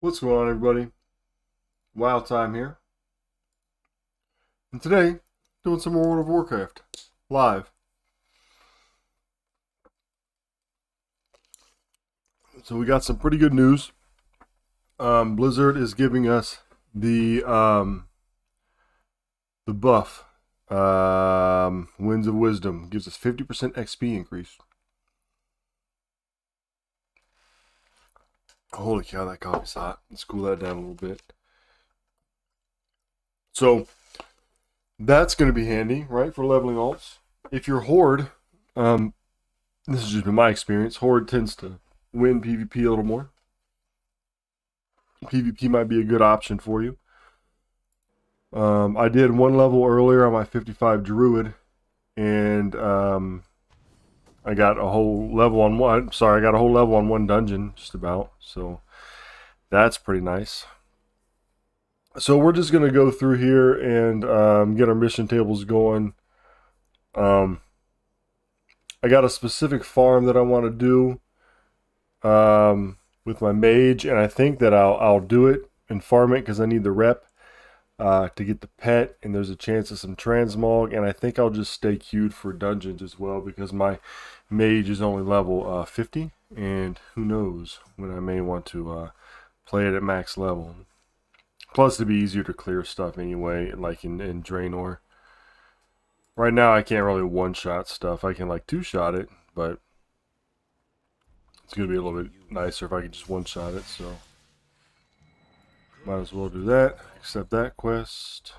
What's going on, everybody? Wild Time here. And today, doing some more World of Warcraft. Live. So we got some pretty good news. Blizzard is giving us the buff. Winds of Wisdom gives us 50% XP increase. Holy cow, that coffee's hot. Let's cool that down a little bit. So that's going to be handy, right, for leveling alts. If you're Horde, this has just been my experience, Horde tends to win PvP a little more. PvP might be a good option for you. I did one level earlier on my 55 Druid, and I got a whole level on one. Sorry, I got a whole level on one dungeon, just about. So that's pretty nice. So we're just gonna go through here and get our mission tables going. I got a specific farm that I want to do with my mage, and I think that I'll do it and farm it because I need the rep to get the pet, and there's a chance of some transmog, and I think I'll just stay queued for dungeons as well because my mage is only level 50, and who knows when I may want to play it at max level. Plus, it'd be easier to clear stuff anyway, like in Draenor. Right now, I can't really one-shot stuff. I can like two-shot it, but it's going to be a little bit nicer if I can just one-shot it, so might as well do that. Accept that quest.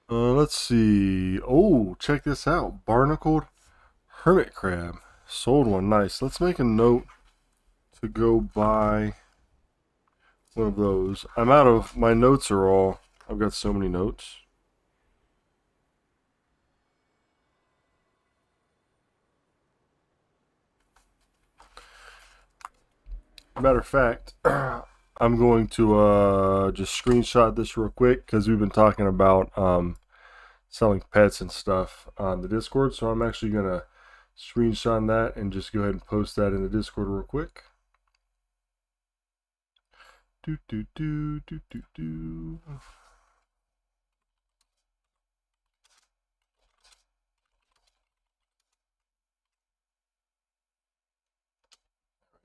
Let's see. Oh, check this out. Barnacled Hermit Crab. Sold one. Nice. Let's make a note to go buy one of those. I'm out of... My notes are all... I've got so many notes. Matter of fact, I'm going to just screenshot this real quick because we've been talking about selling pets and stuff on the Discord. So I'm actually going to screenshot that and just go ahead and post that in the Discord real quick.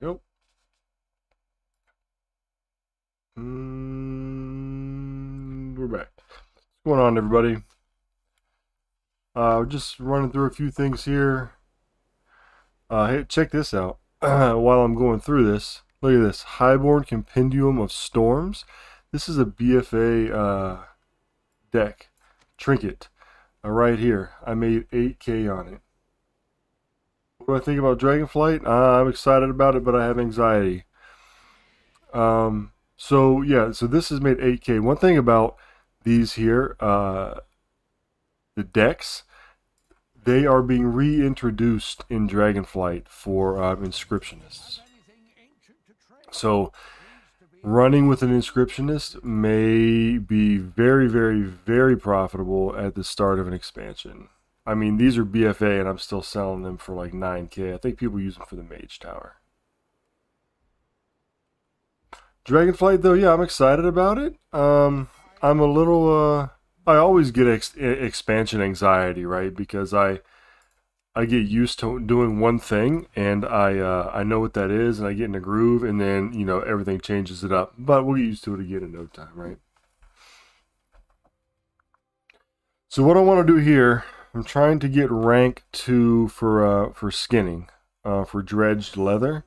Yep. We're back. What's going on, everybody? Just running through a few things here. Hey, check this out. While I'm going through this, look at this. Highborn Compendium of Storms. This is a BFA deck. Trinket. Right here. I made 8K on it. What do I think about Dragonflight? I'm excited about it, but I have anxiety. So yeah, so this has made 8K. One thing about these here, the decks, they are being reintroduced in Dragonflight for inscriptionists. So running with an inscriptionist may be very, very, very profitable at the start of an expansion. I mean, these are BFA, and I'm still selling them for like 9K. I think people use them for the Mage Tower. Dragonflight, though, yeah, I'm excited about it. I'm a little, I always get expansion anxiety, right? Because I get used to doing one thing, and I know what that is, and I get in a groove, and then, you know, everything changes it up. But we'll get used to it again in no time, right? So what I want to do here, I'm trying to get rank 2 for skinning, for dredged leather.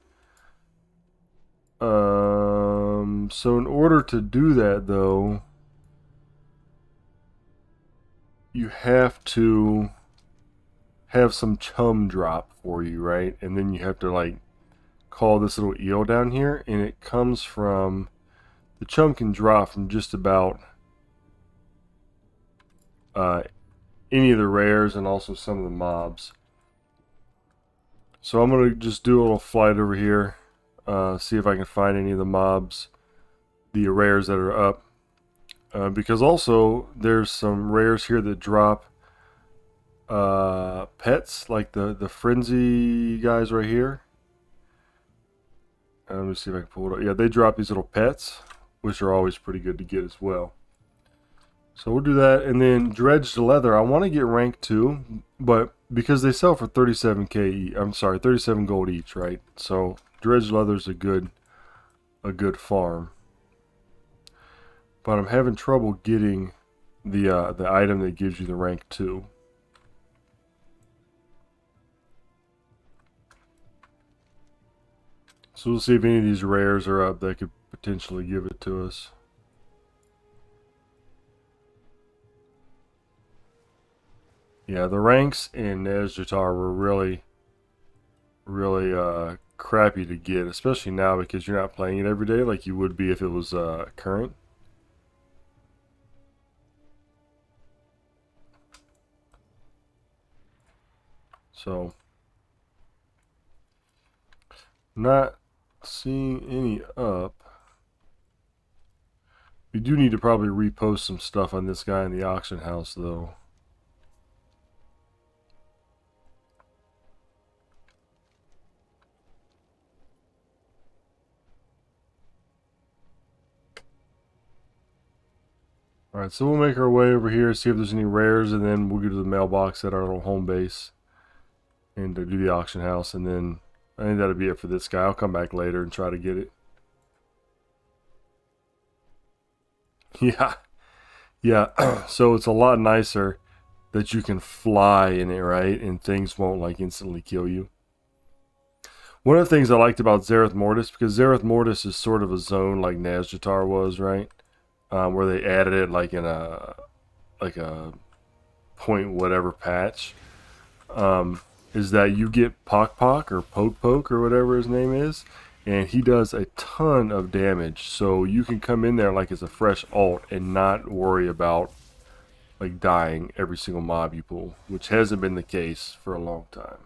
So in order to do that, though, you have to have some chum drop for you, right? And then you have to like call this little eel down here, and it comes from, the chum can drop from just about any of the rares and also some of the mobs. So I'm gonna just do a little flight over here, see if I can find any of the mobs, the rares that are up, because also there's some rares here that drop pets, like the frenzy guys right here. Let me see if I can pull it up. Yeah, they drop these little pets, which are always pretty good to get as well. So we'll do that, and then dredged leather. I want to get rank 2, but because they sell for 37k, I'm sorry, 37 gold each, right? So dredged leather is a good farm. But I'm having trouble getting the item that gives you the rank 2. So we'll see if any of these rares are up that could potentially give it to us. Yeah, the ranks in Nezjatar were really crappy to get, especially now because you're not playing it every day like you would be if it was current. So, not seeing any up. We do need to probably repost some stuff on this guy in the auction house, though. Alright, so we'll make our way over here, see if there's any rares, and then we'll go to the mailbox at our little home base and do the auction house, and then I think that'll be it for this guy. I'll come back later and try to get it. Yeah, yeah. So it's a lot nicer that you can fly in it, right? And things won't like instantly kill you. One of the things I liked about Zereth Mortis, because Zereth Mortis is sort of a zone like Nazjatar was, right? Where they added it like in a point whatever patch. Is that you get Pock Pock or Poke Poke or whatever his name is, and he does a ton of damage. So you can come in there like as a fresh alt and not worry about like dying every single mob you pull, which hasn't been the case for a long time.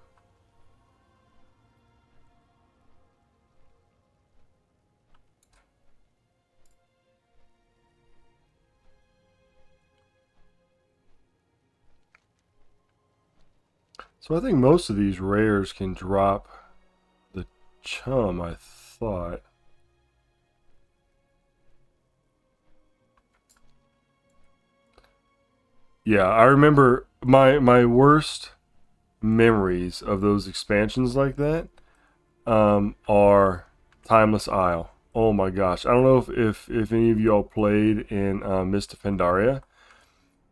So I think most of these rares can drop the chum, I thought. Yeah, I remember my worst memories of those expansions like that are Timeless Isle. Oh my gosh. I don't know if any of y'all played in Mist of Pandaria,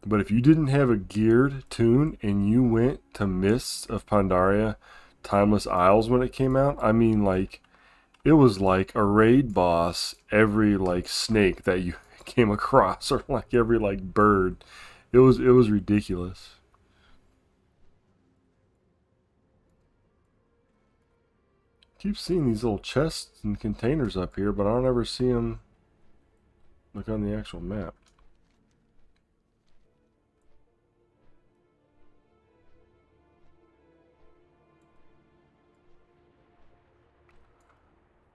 but if you didn't have a geared tune and you went to Mists of Pandaria Timeless Isles when it came out, I mean, like, it was like a raid boss every like snake that you came across, or like every like bird. It was ridiculous. Keep seeing these little chests and containers up here, but I don't ever see them like on the actual map.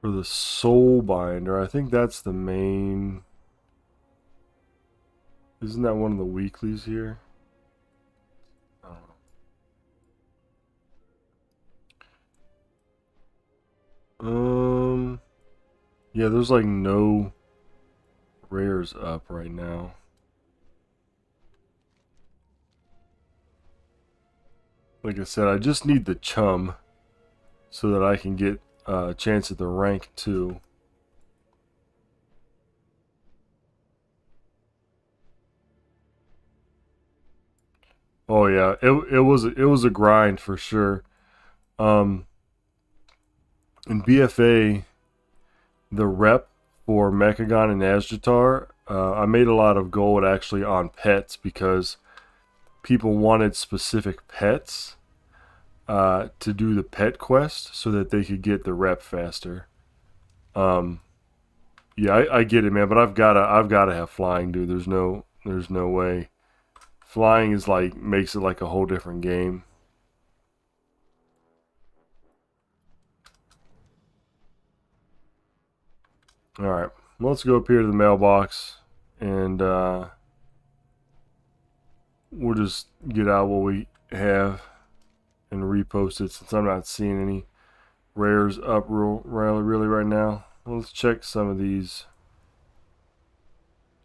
For the Soul Binder, I think that's the main. Isn't that one of the weeklies here? I don't know. Yeah, there's like no rares up right now. Like I said, I just need the chum so that I can get a chance at the rank 2. Oh yeah, it was a grind for sure. Um, in BFA, the rep for Mechagon and Nazjatar, I made a lot of gold actually on pets because people wanted specific pets to do the pet quest so that they could get the rep faster. Um, yeah, I get it, man, but I've gotta have flying, dude. There's no way. Flying is like makes it like a whole different game. All right, well, let's go up here to the mailbox and we'll just get out what we have and repost it since I'm not seeing any. rares up really right now. Well, let's check some of these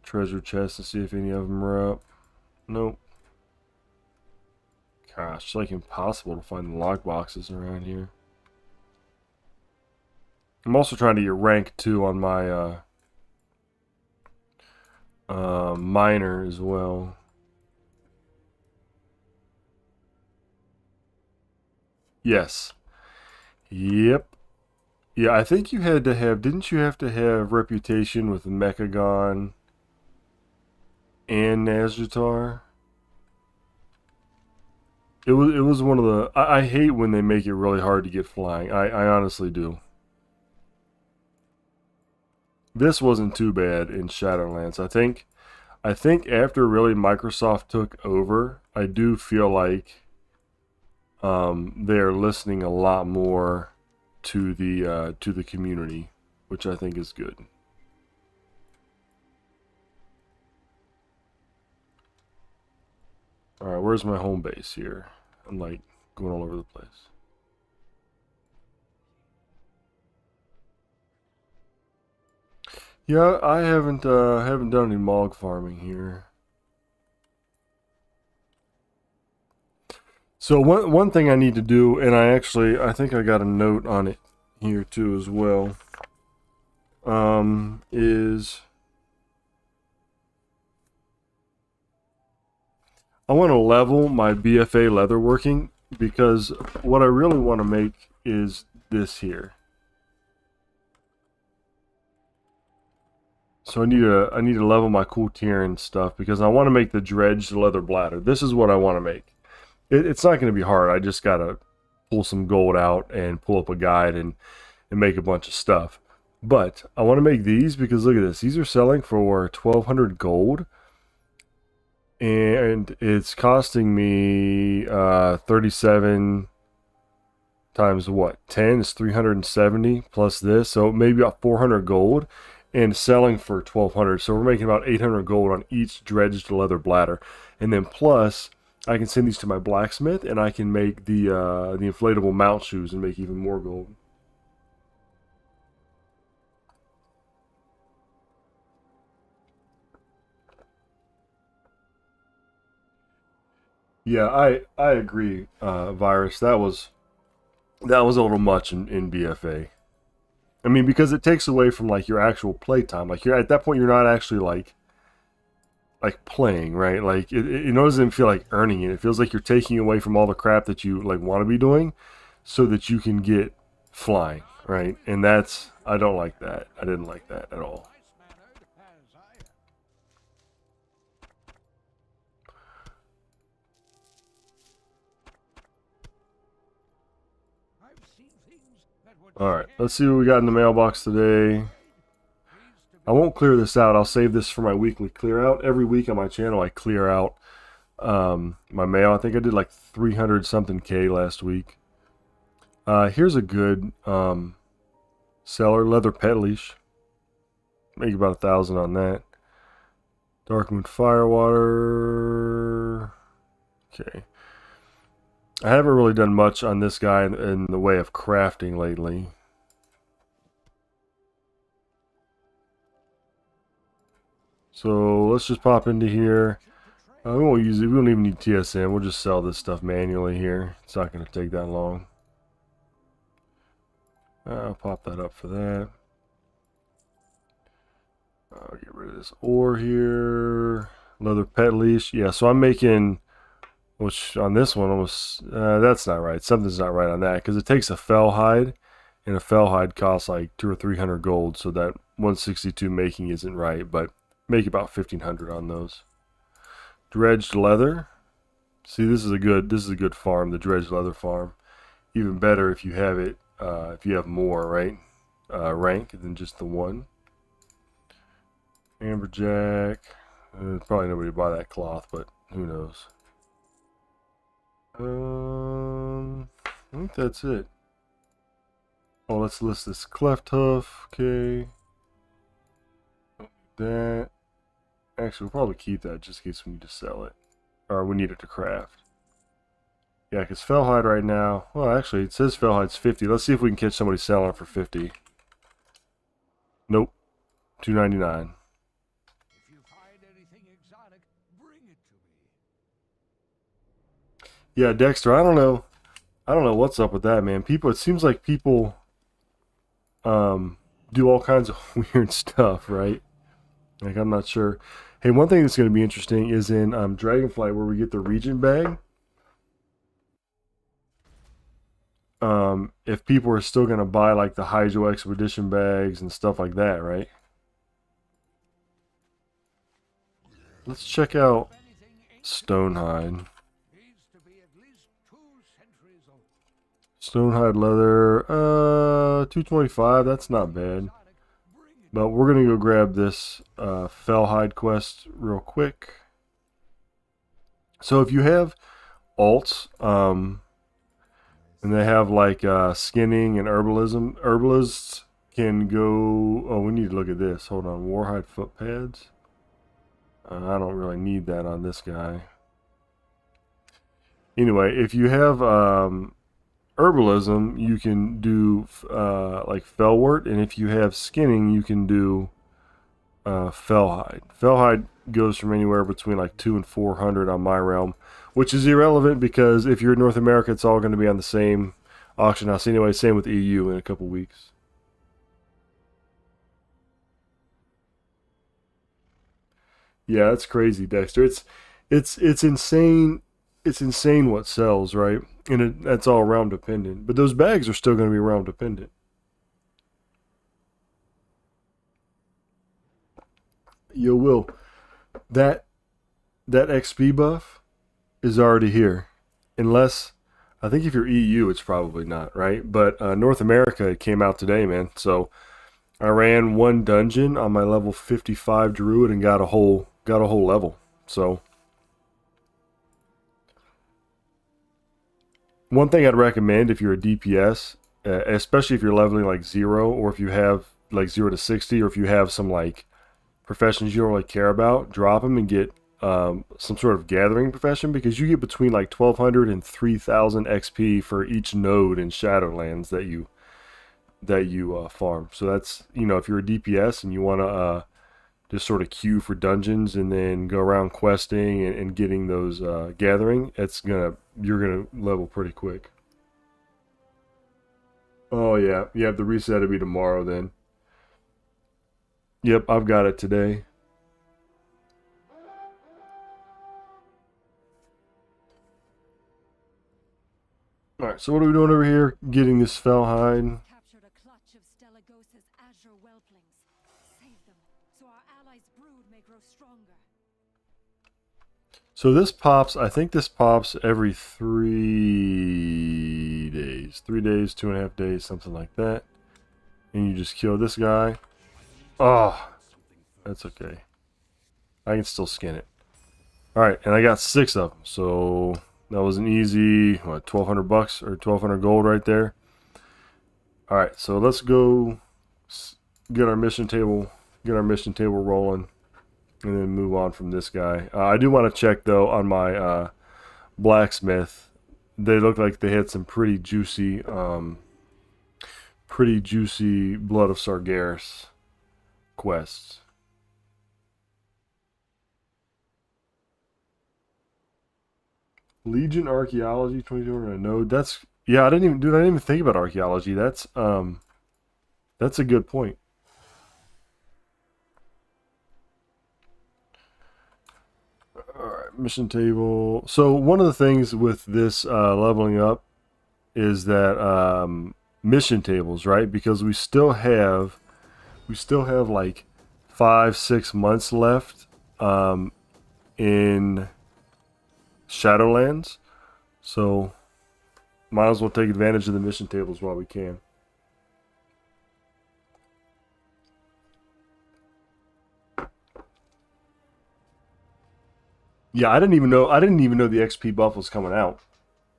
treasure chests and see if any of them are up. Nope. Gosh, it's like impossible to find the log boxes around here. I'm also trying to get rank 2 on my miner as well. Yes. Yep. Yeah, I think you had to have, didn't you have to have reputation with Mechagon and Nazjatar? It was one of the, I hate when they make it really hard to get flying. I honestly do. This wasn't too bad in Shadowlands. I think after really Microsoft took over, I do feel like they're listening a lot more to the community, which I think is good. All right, where's my home base here? I'm like going all over the place. Yeah, I haven't done any mog farming here. So one thing I need to do, and I think I got a note on it here too as well. Is I want to level my BFA leatherworking, because what I really want to make is this here. So I need to level my cool tier and stuff, because I want to make the dredged leather bladder. This is what I want to make. It's not going to be hard. I just got to pull some gold out and pull up a guide and make a bunch of stuff. But I want to make these because look at this. These are selling for 1,200 gold. And it's costing me 37 times what? 10 is 370 plus this. So maybe about 400 gold. And selling for 1,200. So we're making about 800 gold on each dredged leather bladder. And then plus, I can send these to my blacksmith, and I can make the inflatable mount shoes and make even more gold. Yeah, I agree, Virus. That was a little much in BFA. I mean, because it takes away from like your actual playtime. Like you're at that point, you're not actually like playing, right? Like it doesn't feel like earning it. It feels like you're taking away from all the crap that you like want to be doing, so that you can get flying, right? And that's, I don't like that. I didn't like that at all. All right, let's see what we got in the mailbox today. I won't clear this out. I'll save this for my weekly clear out. Every week on my channel, I clear out my mail. I think I did like 300 something K last week. Here's a good seller, leather pet leash. Make about 1,000 on that. Darkmoon firewater. Okay. I haven't really done much on this guy in the way of crafting lately. So let's just pop into here. We won't use it. We don't even need TSM. We'll just sell this stuff manually here. It's not going to take that long. I'll pop that up for that. I'll get rid of this ore here. Leather pet leash. Yeah, so I'm making, which on this one almost, that's not right. Something's not right on that, because it takes a fell hide, and a fell hide costs like 200 or 300 gold, so that 162 making isn't right, but make about 1,500 on those. Dredged leather. See, this is a good farm, the dredged leather farm. Even better if you have it, if you have more, right? Rank than just the one. Amberjack. Probably nobody would buy that cloth, but who knows? I think that's it. Oh, let's list this cleft hoof. Okay. That. Actually, we'll probably keep that just in case we need to sell it. Or we need it to craft. Yeah, because Fellhide right now, well, actually, it says Fellhide's 50. Let's see if we can catch somebody selling it for 50. Nope, 299. If you find anything exotic, bring it to me. Yeah, Dexter, I don't know. I don't know what's up with that, man. People, it seems like people do all kinds of weird stuff, right? Like, I'm not sure. Hey, one thing that's going to be interesting is in Dragonflight, where we get the Regent bag. If people are still going to buy like the Hydro Expedition bags and stuff like that, right? Let's check out If anything ancient Stonehide. needs to be at least 2 centuries old. Stonehide leather, 225. That's not bad. Exotic, bring it. But we're gonna go grab this Fellhide quest real quick. So if you have alts, and they have like skinning and herbalism, herbalists can go. Oh, we need to look at this. Hold on, Warhide foot pads. I don't really need that on this guy. Anyway, if you have herbalism, you can do like fellwort, and if you have skinning, you can do fellhide. Fellhide goes from anywhere between like 200 and 400 on my realm, which is irrelevant because if you're in North America, it's all going to be on the same auction house anyway. Same with EU in a couple weeks. Yeah, that's crazy, Dexter. It's insane. It's insane what sells, right? And that's all realm dependent. But those bags are still going to be realm dependent. Yo, Will, that that XP buff is already here, unless I think if you're EU, it's probably not, right? But North America, it came out today, man. So I ran one dungeon on my level 55 druid and got a whole level. So one thing I'd recommend if you're a DPS, especially if you're leveling like zero, or if you have like 0 to 60, or if you have some like professions you don't really care about, drop them and get some sort of gathering profession, because you get between like 1200 and 3000 XP for each node in Shadowlands that you farm. So that's, if you're a DPS and you want to just sort of queue for dungeons and then go around questing and getting those gathering, you're gonna level pretty quick. Oh yeah, the reset will be tomorrow then. Yep, I've got it today. All right, so what are we doing over here? Getting this Fellhide. Captured a clutch of Stellagosa's azure whelplings. Save them, so our allies' brood may grow stronger. So this pops, I think this pops every 3 days. 3 days, 2.5 days, something like that. And you just kill this guy. Oh, that's okay. I can still skin it. Alright, and I got 6 of them. So that was an easy, what, 1200 bucks or 1200 gold right there. Alright, so let's go get our mission table, rolling, and then move on from this guy. I do want to check though on my blacksmith. They look like they had some pretty juicy Blood of Sargeras quests. Legion Archaeology 2200 node. That's, yeah, I didn't even think about archaeology. That's a good point. Alright, mission table. So one of the things with this leveling up is that mission tables, right? Because we still have like 5-6 months left in Shadowlands. So might as well take advantage of the mission tables while we can. Yeah, I didn't even know the XP buff was coming out.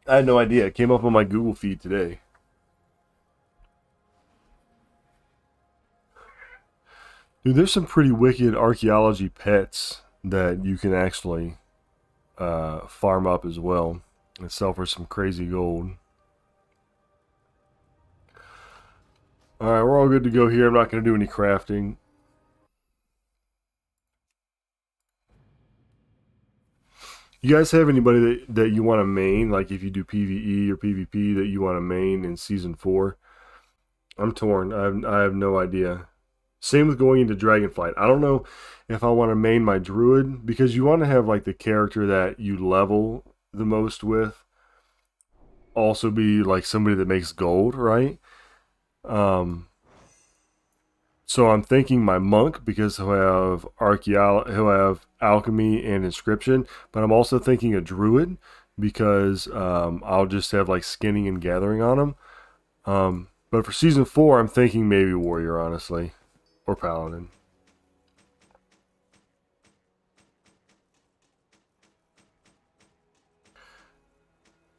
I had no idea. It came up on my Google feed today. Dude, there's some pretty wicked archaeology pets that you can actually farm up as well. and sell for some crazy gold. Alright, we're all good to go here. I'm not going to do any crafting. You guys have anybody that you want to main, like if you do PvE or PvP, that you want to main in Season 4? I'm torn. I have no idea. Same with going into Dragonflight. I don't know if I want to main my Druid, because you want to have like the character that you level the most with also be like somebody that makes gold, right? So I'm thinking my monk, because he'll have he'll have alchemy and inscription, but I'm also thinking a druid because I'll just have like skinning and gathering on him. But for Season 4, I'm thinking maybe warrior, honestly, or paladin.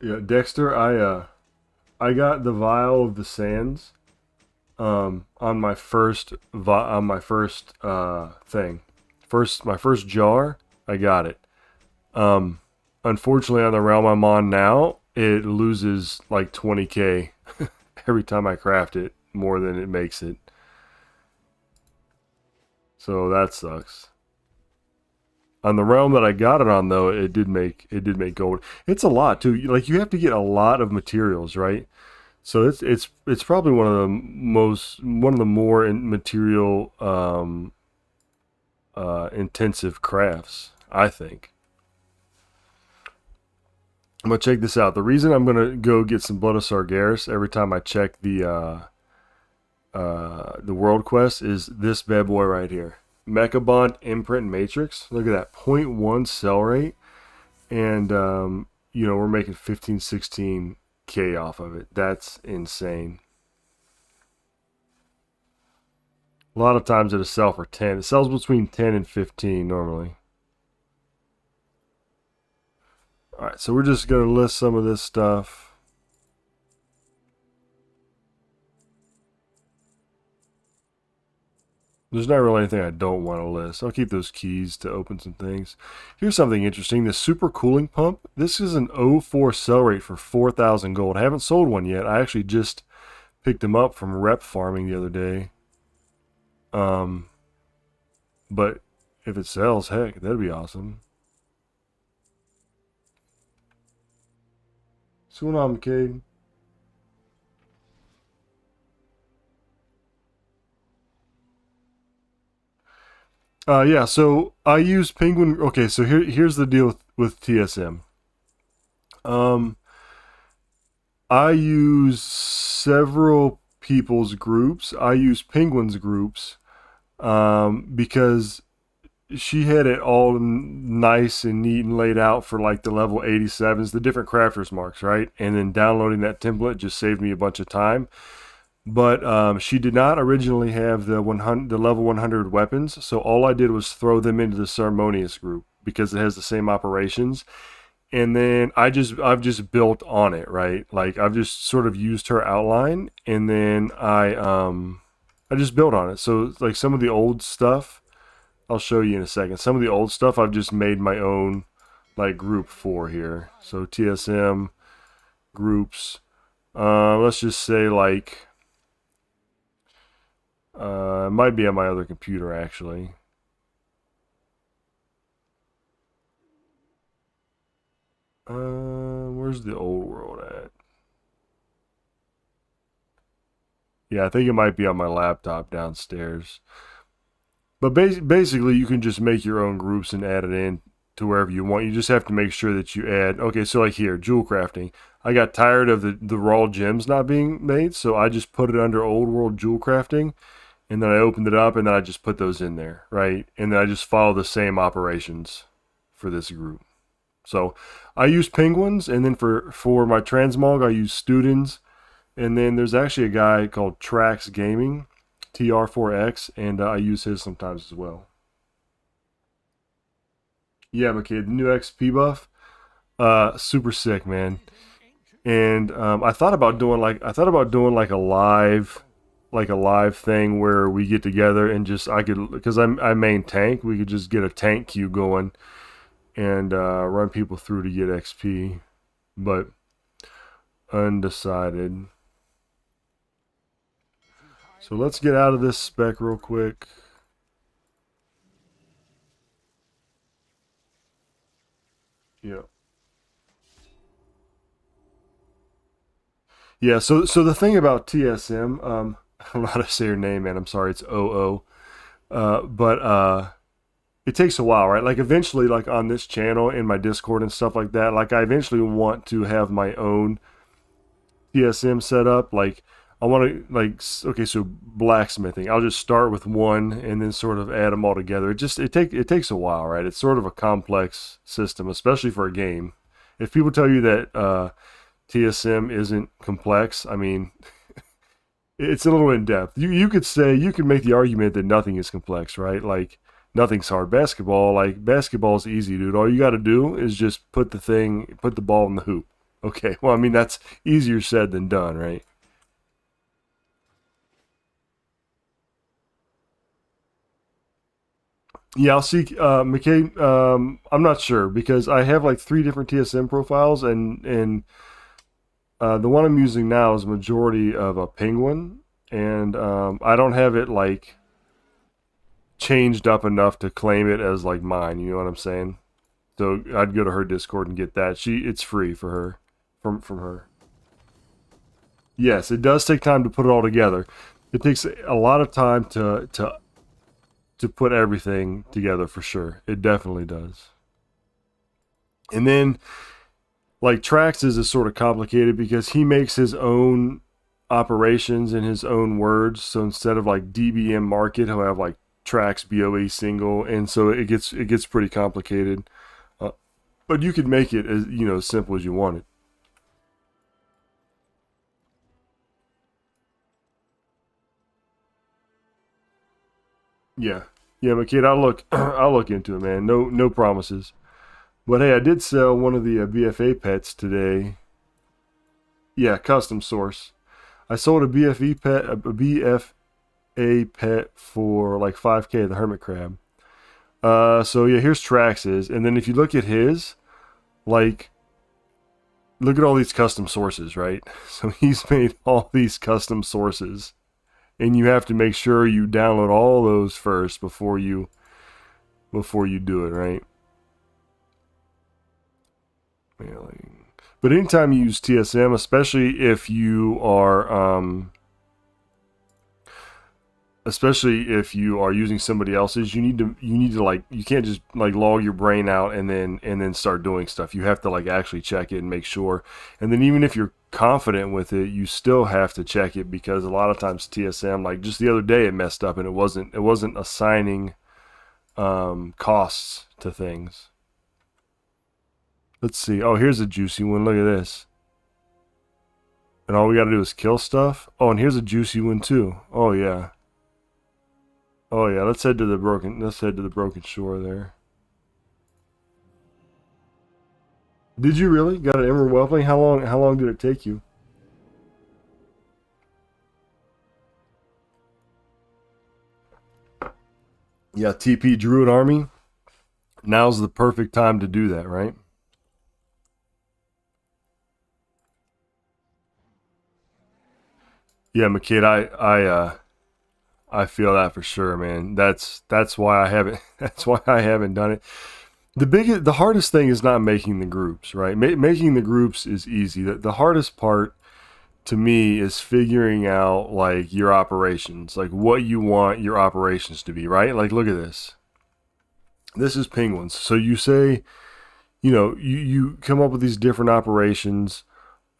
Yeah, Dexter, I got the vial of the sands on my first thing. My first jar, I got it. Unfortunately, on the realm I'm on now, it loses like 20k every time I craft it, more than it makes it. So that sucks. On the realm that I got it on, though, it did make gold. It's a lot too. Like, you have to get a lot of materials, right? So it's probably one of the more material intensive crafts, I think. I'm gonna check this out. The reason I'm gonna go get some Blood of Sargeras every time I check the world quest is this bad boy right here. Mechabond Imprint Matrix. Look at that, 0.1 sell rate, and we're making 15-16k off of it. That's insane. A lot of times it'll sell for 10. It sells between 10 and 15 normally. Alright, so we're just going to list some of this stuff. There's not really anything I don't want to list. I'll keep those keys to open some things. Here's something interesting. The super cooling pump. This is an 0.4 sell rate for 4,000 gold. I haven't sold one yet. I actually just picked them up from rep farming the other day. But if it sells, heck, that'd be awesome. What's going on, McCade? Yeah, so I use Penguin. Okay, so here's the deal with TSM. I use several people's groups. I use Penguin's groups because she had it all nice and neat and laid out for like the level 87s, the different crafters marks, right? And then downloading that template just saved me a bunch of time. But she did not originally have the level 100 weapons, so all I did was throw them into the Ceremonious group because it has the same operations. And then I've just built on it, right? Like, I've just sort of used her outline, and then I just built on it. So like some of the old stuff, I'll show you in a second. Some of the old stuff I've just made my own like group for here. So TSM groups. Let's just say like it might be on my other computer actually. Where's the old world at? Yeah, I think it might be on my laptop downstairs. But basically, you can just make your own groups and add it in to wherever you want. You just have to make sure that you add. Okay, so like here, jewel crafting. I got tired of the raw gems not being made, so I just put it under old world jewel crafting, and then I opened it up, and then I just put those in there, right? And then I just follow the same operations for this group. So I use penguins, and then for my transmog, I use students, and then there's actually a guy called Trax Gaming, TR4X, and I use his sometimes as well. Yeah, McKay, the new XP buff, super sick, man. And I thought about doing like a live thing where we get together and just I could because I main tank, we could just get a tank queue going and run people through to get XP. but undecided. So let's get out of this spec real quick. Yeah. Yeah, so the thing about TSM, I don't know how to say her name, man. I'm sorry, it's OO. But it takes a while, right? Like eventually, like on this channel in my Discord and stuff like that, like I eventually want to have my own TSM set up. Like I want to okay, so blacksmithing. I'll just start with one and then sort of add them all together. It takes a while, right? It's sort of a complex system, especially for a game. If people tell you that TSM isn't complex, I mean, it's a little in depth. You could say, you could make the argument that nothing is complex, right? Like nothing's hard. Basketball is easy, dude. All you got to do is just put the ball in the hoop. Okay, well, I mean, that's easier said than done, right? Yeah, I'll see. McKay, I'm not sure because I have like three different TSM profiles, and the one I'm using now is majority of a penguin, and I don't have it like changed up enough to claim it as like mine. You know what I'm saying? So I'd go to her Discord and get that. It's free for her, from her. Yes, it does take time to put it all together. It takes a lot of time to put everything together for sure. It definitely does. And then like Trax's is sort of complicated because he makes his own operations in his own words. So instead of like DBM market, he'll have like Trax BOE single, and so it gets pretty complicated. Uh, but you could make it as as simple as you want it. Yeah, yeah, but kid, I'll look I'll look into it, man. No promises. But hey, I did sell one of the BFA pets today. Yeah, custom source. I sold a BFE pet, a BFA pet for like 5K, the hermit crab. So yeah, here's Trax's, and then if you look at his, like, look at all these custom sources, right? So he's made all these custom sources, and you have to make sure you download all those first before you do it, right? Mailing. But anytime you use TSM, especially if you are using somebody else's, you need to like, you can't just like log your brain out and then start doing stuff. You have to like actually check it and make sure. And then even if you're confident with it, you still have to check it because a lot of times TSM, like just the other day, it messed up and it wasn't assigning costs to things. Let's see. Oh, here's a juicy one. Look at this. And all we got to do is kill stuff. Oh, and here's a juicy one too. Oh yeah. Oh yeah. Let's head to the broken shore there. Did you really got an emerald whelpling? How long did it take you? Yeah, TP Druid Army. Now's the perfect time to do that, right? Yeah, McKid, I feel that for sure, man. That's why I haven't that's why I haven't done it. The hardest thing is not making the groups, right? Making the groups is easy. The hardest part to me is figuring out like your operations, like what you want your operations to be, right? Like look at this. This is penguins. So you say, you come up with these different operations.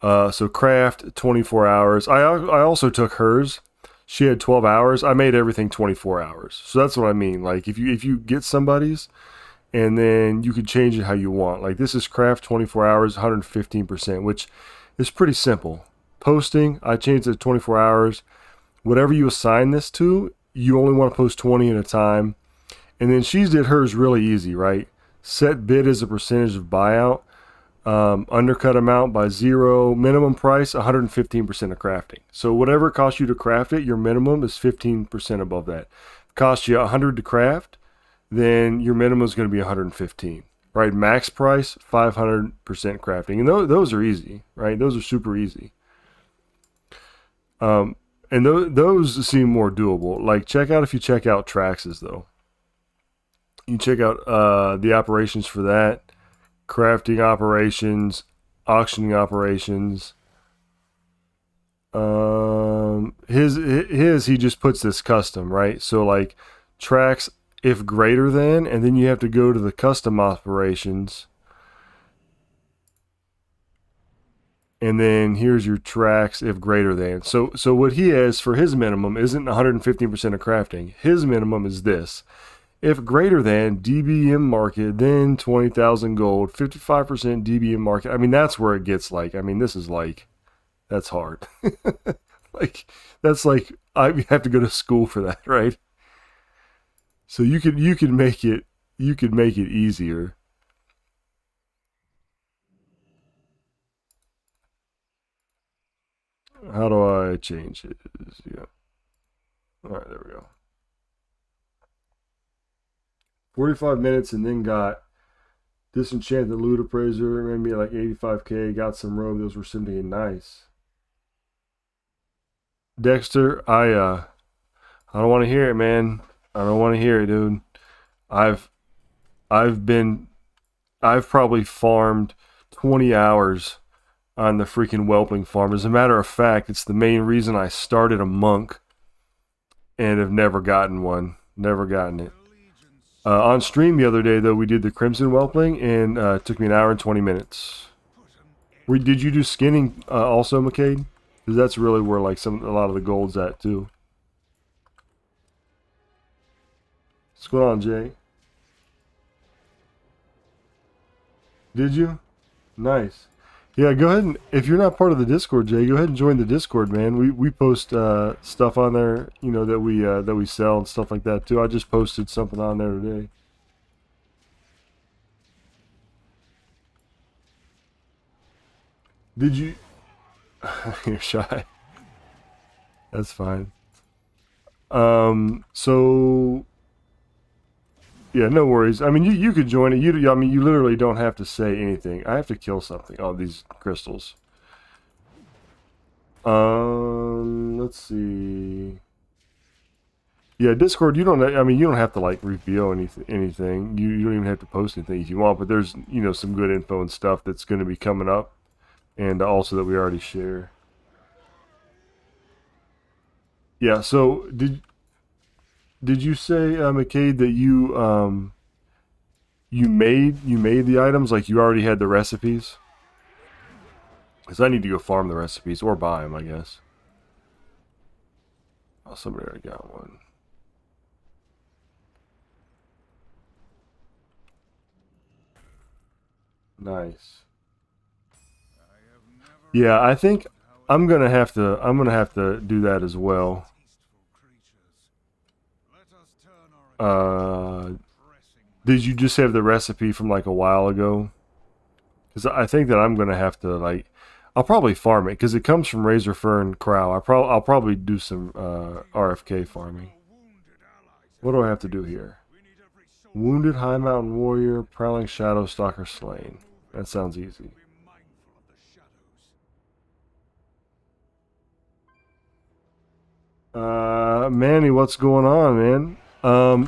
So craft 24 hours. I also took hers. She had 12 hours. I made everything 24 hours. So that's what I mean. Like if you get somebody's and then you could change it how you want. Like this is craft 24 hours, 115%, which is pretty simple. Posting, I changed it to 24 hours. Whatever you assign this to, you only want to post 20 at a time. And then she did hers really easy, right? Set bid as a percentage of buyout. Undercut amount by zero, minimum price 115% of crafting. So whatever it costs you to craft it, your minimum is 15% above that. If it costs you 100 to craft, then your minimum is going to be 115. right? Max price 500% crafting, and those are easy, right? Those are super easy. And those seem more doable. Like check out if you check out Traxxas though. You check out the operations for that, crafting operations, auctioning operations. His he just puts this custom, right? So like tracks if greater than, and then you have to go to the custom operations, and then here's your tracks if greater than. So what he has for his minimum isn't 115% of crafting. His minimum is this: if greater than DBM market, then 20,000 gold, 55% DBM market. I mean, that's where it gets like. I mean, this is like, that's hard. Like that's like I have to go to school for that, right? So you could make it easier. How do I change it? Yeah. All right, there we go. 45 minutes and then got Disenchanted Loot Appraiser, maybe like 85k, got some robe, those were simply nice. Dexter, I don't want to hear it, man. I don't want to hear it, dude. I've probably farmed 20 hours on the freaking whelpling farm. As a matter of fact, it's the main reason I started a monk and have never gotten one. Never gotten it. On stream the other day, though, we did the Crimson Whelpling, and it took me an hour and 20 minutes. Did you do skinning also, McCade? Because that's really where like a lot of the gold's at, too. What's going on, Jay? Did you? Nice. Yeah, go ahead and if you're not part of the Discord, Jay, go ahead and join the Discord, man. We post stuff on there, you know, that we sell and stuff like that too. I just posted something on there today. Did you? You're shy. That's fine. So yeah, no worries. I mean, you could join it. I mean, you literally don't have to say anything. I have to kill something. Oh, these crystals. Let's see. Yeah, Discord. You don't. I mean, you don't have to like reveal anything. You don't even have to post anything if you want. But there's some good info and stuff that's going to be coming up, and also that we already share. Yeah. So did you say, McCade, that you made the items, like you already had the recipes? Because I need to go farm the recipes or buy them, I guess. Oh, somebody already got one. Nice. Yeah, I think I'm gonna have to do that as well. Did you just have the recipe from like a while ago? Because I think that I'm gonna have to like, I'll probably farm it because it comes from Razor Fern Crow. I'll probably do some RFK farming. What do I have to do here? Wounded High Mountain Warrior, Prowling Shadow Stalker slain. That sounds easy. Manny, what's going on, man?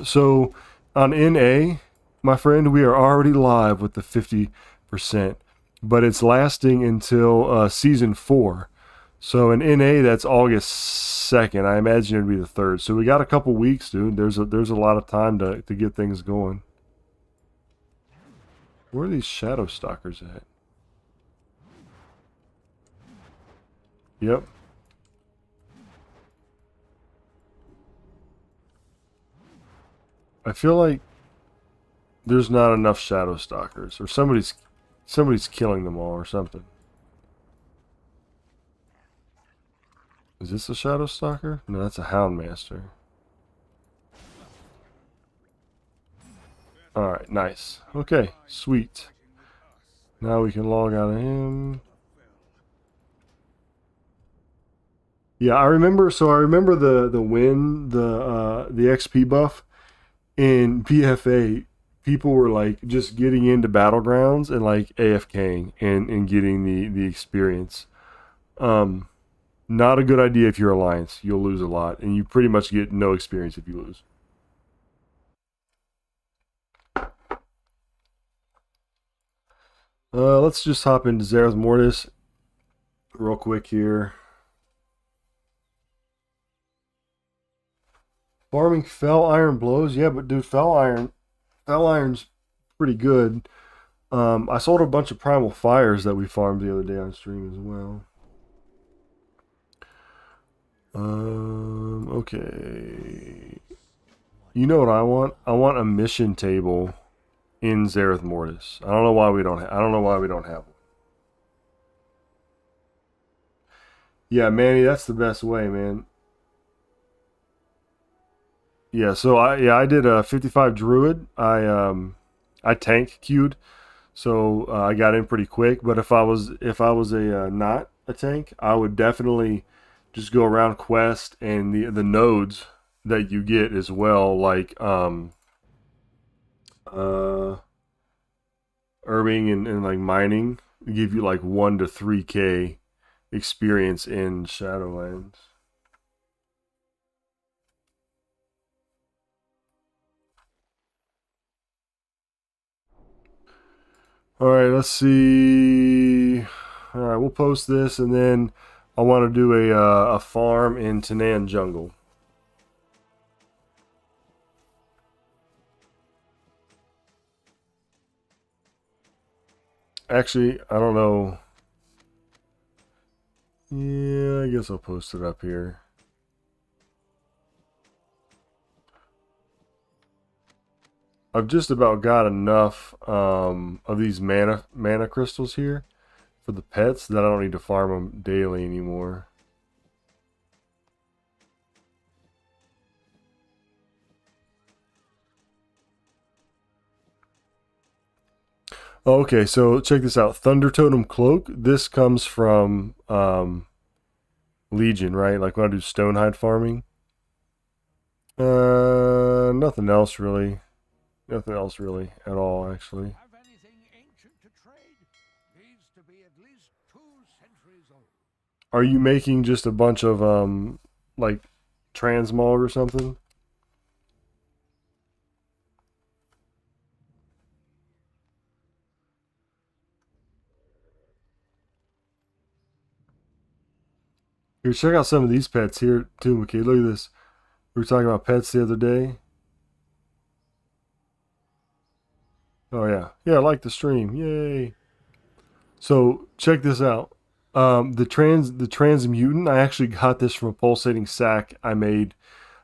So on NA, my friend, we are already live with the 50%, but it's lasting until season 4. So in NA, that's August 2nd. I imagine it'd be the 3rd. So we got a couple weeks, dude. There's a lot of time to get things going. Where are these Shadow Stalkers at? Yep. I feel like there's not enough Shadow Stalkers, or somebody's killing them all or something. Is this a Shadow Stalker? No, that's a Houndmaster. Alright, nice. Okay, sweet. Now we can log out of him. Yeah, I remember the win, the XP buff in BFA people were like just getting into battlegrounds and like AFKing and getting the experience. Um, Not a good idea if you're Alliance. You'll lose a lot, and you pretty much get no experience if you lose. Let's just hop into Zerath Mortis real quick here. Farming Fell Iron blows, yeah, but dude, Fell Iron's pretty good. I sold a bunch of Primal Fires that we farmed the other day on stream as well. Okay. You know what I want? I want a mission table in Zerath Mortis. I don't know why we don't. I don't know why we don't have one. Yeah, Manny, that's the best way, man. Yeah, so I did a 55 Druid. I tank queued, so I got in pretty quick. But if I was a not a tank, I would definitely just go around quest and the nodes that you get as well, like uh herbing and like mining, give you like 1 to 3K experience in Shadowlands. All right, let's see. All right, we'll post this, and then I want to do a farm in Tanan Jungle. Actually, I don't know. Yeah, I guess I'll post it up here. I've just about got enough of these mana crystals here for the pets that I don't need to farm them daily anymore. Okay, so check this out. Thunder Totem Cloak. This comes from Legion, right? Like when I do Stonehide farming. Nothing else really. Nothing else really at all, actually. Have anything ancient to trade? Needs to be at least 2 centuries old. Are you making just a bunch of like transmog or something? Here, check out some of these pets here too, McKay. Look at this. We were talking about pets the other day. Oh yeah, yeah, I like the stream. Yay! So check this out. The transmutant. I actually got this from a pulsating sack I made.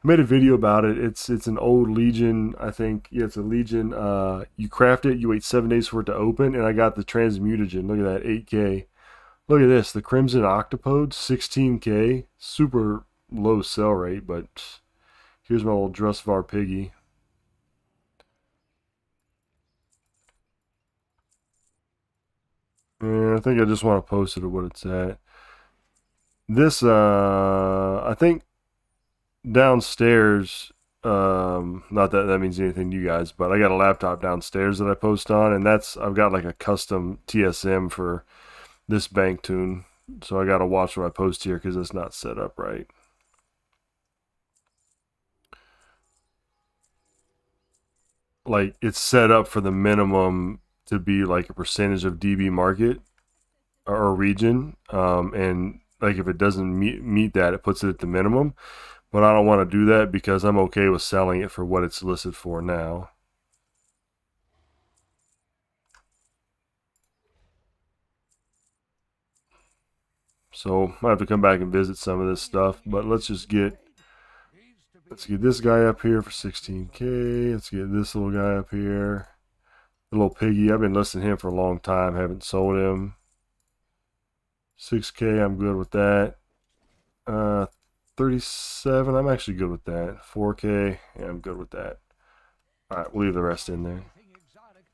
I made a video about it. It's an old Legion. I think yeah, it's a Legion. You craft it. You wait 7 days for it to open, and I got the transmutagen. Look at that, 8K. Look at this, the Crimson Octopode, 16K. Super low sell rate, but here's my little Drustvar piggy. And I think I just want to post it at what it's at. This, I think downstairs, not that that means anything to you guys, but I got a laptop downstairs that I post on, and I've got like a custom TSM for this bank tune. So I got to watch what I post here because it's not set up right. Like it's set up for the minimum to be like a percentage of DB market or region, and like if it doesn't meet that, it puts it at the minimum. But I don't want to do that because I'm okay with selling it for what it's listed for now. So I have to come back and visit some of this stuff. But let's get this guy up here for 16K. Let's get this little guy up here. The little piggy. I've been listing him for a long time. Haven't sold him. 6K. I'm good with that. 37. I'm actually good with that. 4K. Yeah, I'm good with that. All right, we'll leave the rest in there. Anything exotic?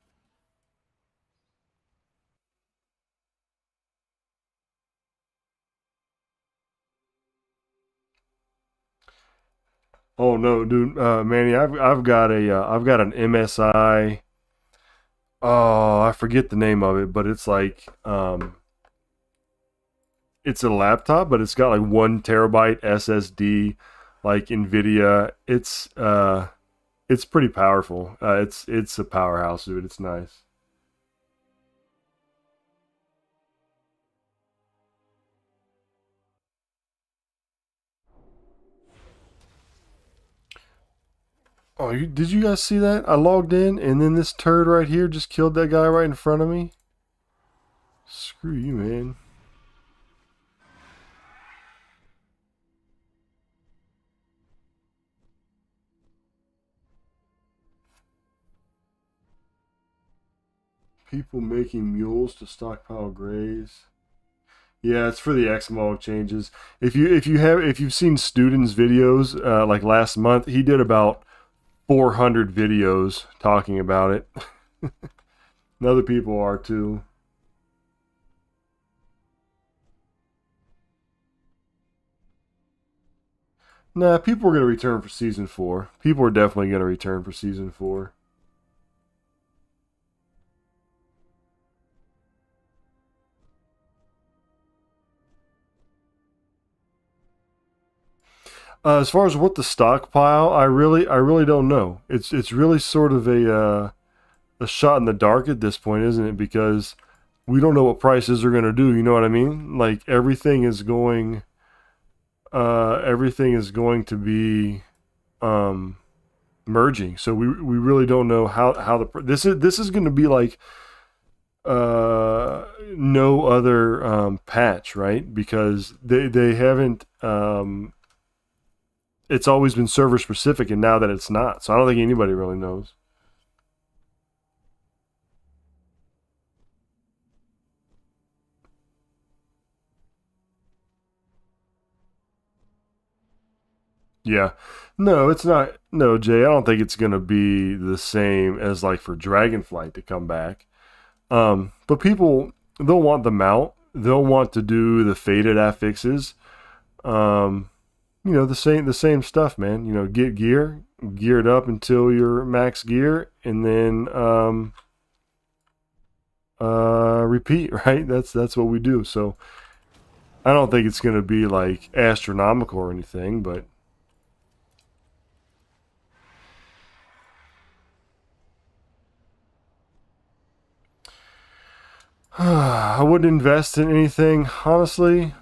Oh no, dude, Manny, I've got an MSI Oh, I forget the name of it, but it's like it's a laptop, but it's got like 1 terabyte SSD, like Nvidia. It's pretty powerful. It's a powerhouse, dude. It's nice. Oh, did you guys see that? I logged in, and then this turd right here just killed that guy right in front of me. Screw you, man. People making mules to stockpile grays. Yeah, it's for the Xmog changes. If you've seen Student's videos, like last month, he did about 400 videos talking about it. And other people are too. Nah, people are gonna return for season 4. People are definitely gonna return for season 4. As far as what the stockpile, I really don't know. It's really sort of a shot in the dark at this point, isn't it? Because we don't know what prices are going to do. You know what I mean? Like everything is going to be um, merging. So we really don't know how the this is going to be like no other patch, right? Because they haven't. It's always been server specific, and now that it's not, so I don't think anybody really knows. Yeah. No, it's not. No, Jay, I don't think it's going to be the same as like for Dragonflight to come back. But people, they'll want the mount. They'll want to do the faded affixes. Um, the same stuff, man. Get geared up until you're max gear, and then repeat. Right? That's what we do. So I don't think it's going to be like astronomical or anything, but I wouldn't invest in anything, honestly.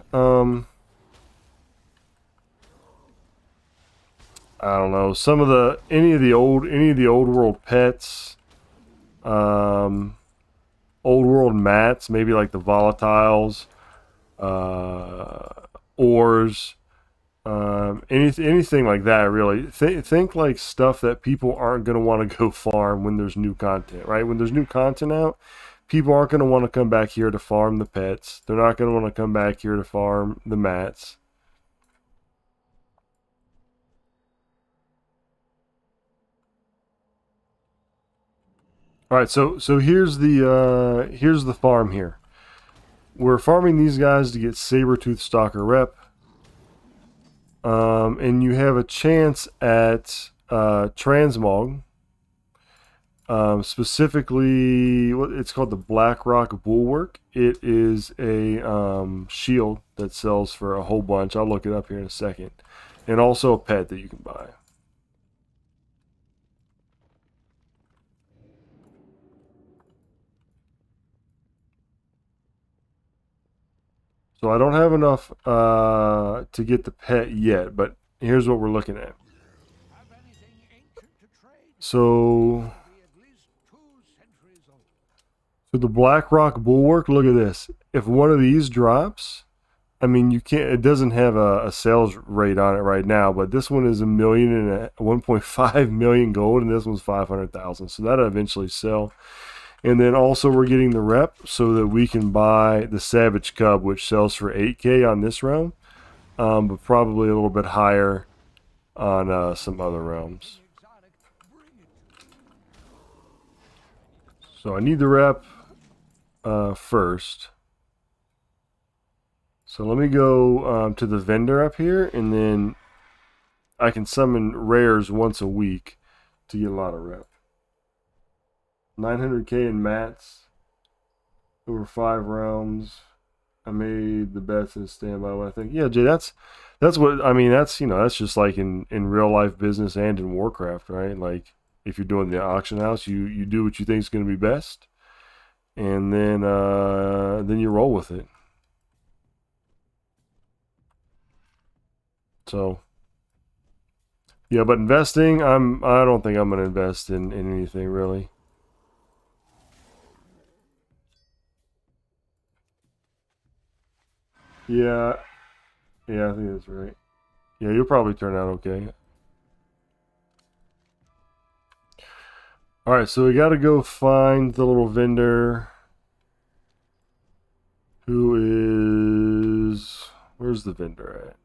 I don't know. Some of the any of the old world pets, um, old world mats, maybe like the volatiles, uh, ores, anything like that. Really, think like stuff that people aren't going to want to go farm when there's new content, right? When there's new content out, people aren't going to want to come back here to farm the pets. They're not going to want to come back here to farm the mats. All right, so here's the farm here. We're farming these guys to get Sabertooth Stalker rep, and you have a chance at Transmog. Specifically, what it's called, the Blackrock Bulwark. It is a shield that sells for a whole bunch. I'll look it up here in a second, and also a pet that you can buy. So I don't have enough to get the pet yet, but here's what we're looking at. Have anything ancient to trade? So Be at least 2 centuries old. So the BlackRock Bulwark, look at this. If one of these drops, I mean, you can't. It doesn't have a sales rate on it right now, but this one is 1.5 million gold, and this one's 500,000. So that'll eventually sell. And then also we're getting the rep so that we can buy the Savage Cub, which sells for 8K on this realm, but probably a little bit higher on some other realms. Exotic, bring it to me. So I need the rep first. So let me go to the vendor up here, and then I can summon rares once a week to get a lot of rep. 900k in mats over 5 rounds. I made the bets in standby. What I think, yeah, Jay, that's what I mean. That's that's just like in real life business and in Warcraft, right? Like if you're doing the auction house, you do what you think is going to be best, and then you roll with it. So yeah, but investing, I don't think I'm going to invest in anything really. Yeah, yeah, I think that's right. Yeah, you'll probably turn out okay. All right, so we got to go find the little vendor who is. Where's the vendor at?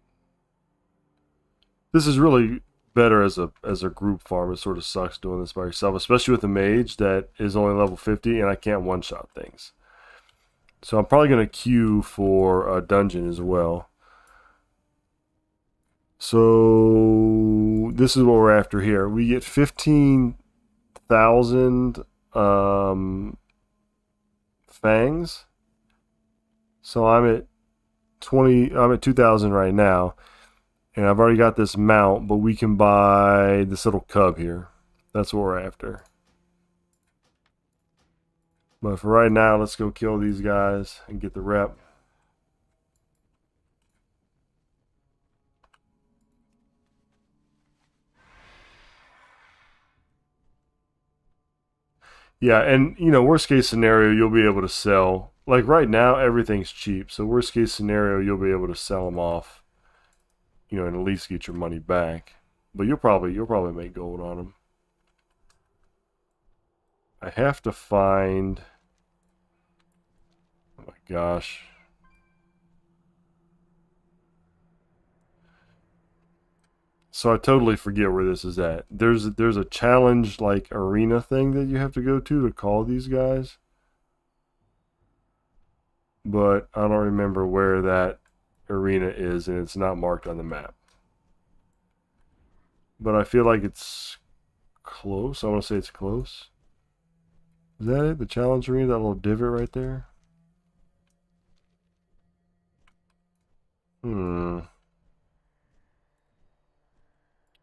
This is really better as a group farm. It sort of sucks doing this by yourself, especially with a mage that is only level 50 and I can't one shot things. So I'm probably gonna queue for a dungeon as well. So this is what we're after here. We get 15,000 fangs. So I'm at 20. I'm at 2,000 right now. And I've already got this mount, but we can buy this little cub here. That's what we're after. But for right now, let's go kill these guys and get the rep. Yeah, and worst case scenario, you'll be able to sell. Like right now, everything's cheap. So worst case scenario, you'll be able to sell them off, and at least get your money back. But you'll probably make gold on them. I have to find. Oh my gosh. So I totally forget where this is at. There's a challenge like arena thing that you have to go to call these guys. But I don't remember where that arena is and it's not marked on the map. But I feel like it's close. I want to say it's close. Is that it? The challenge arena, that little divot right there? I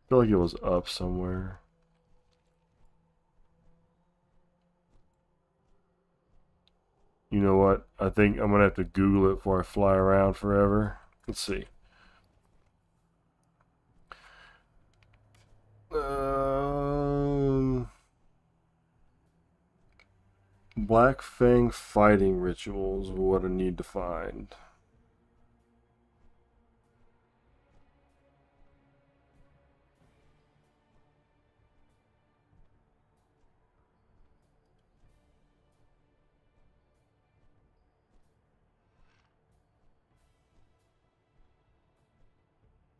feel like it was up somewhere. You know what? I think I'm going to have to Google it before I fly around forever. Let's see. Black Fang fighting rituals. What I need to find.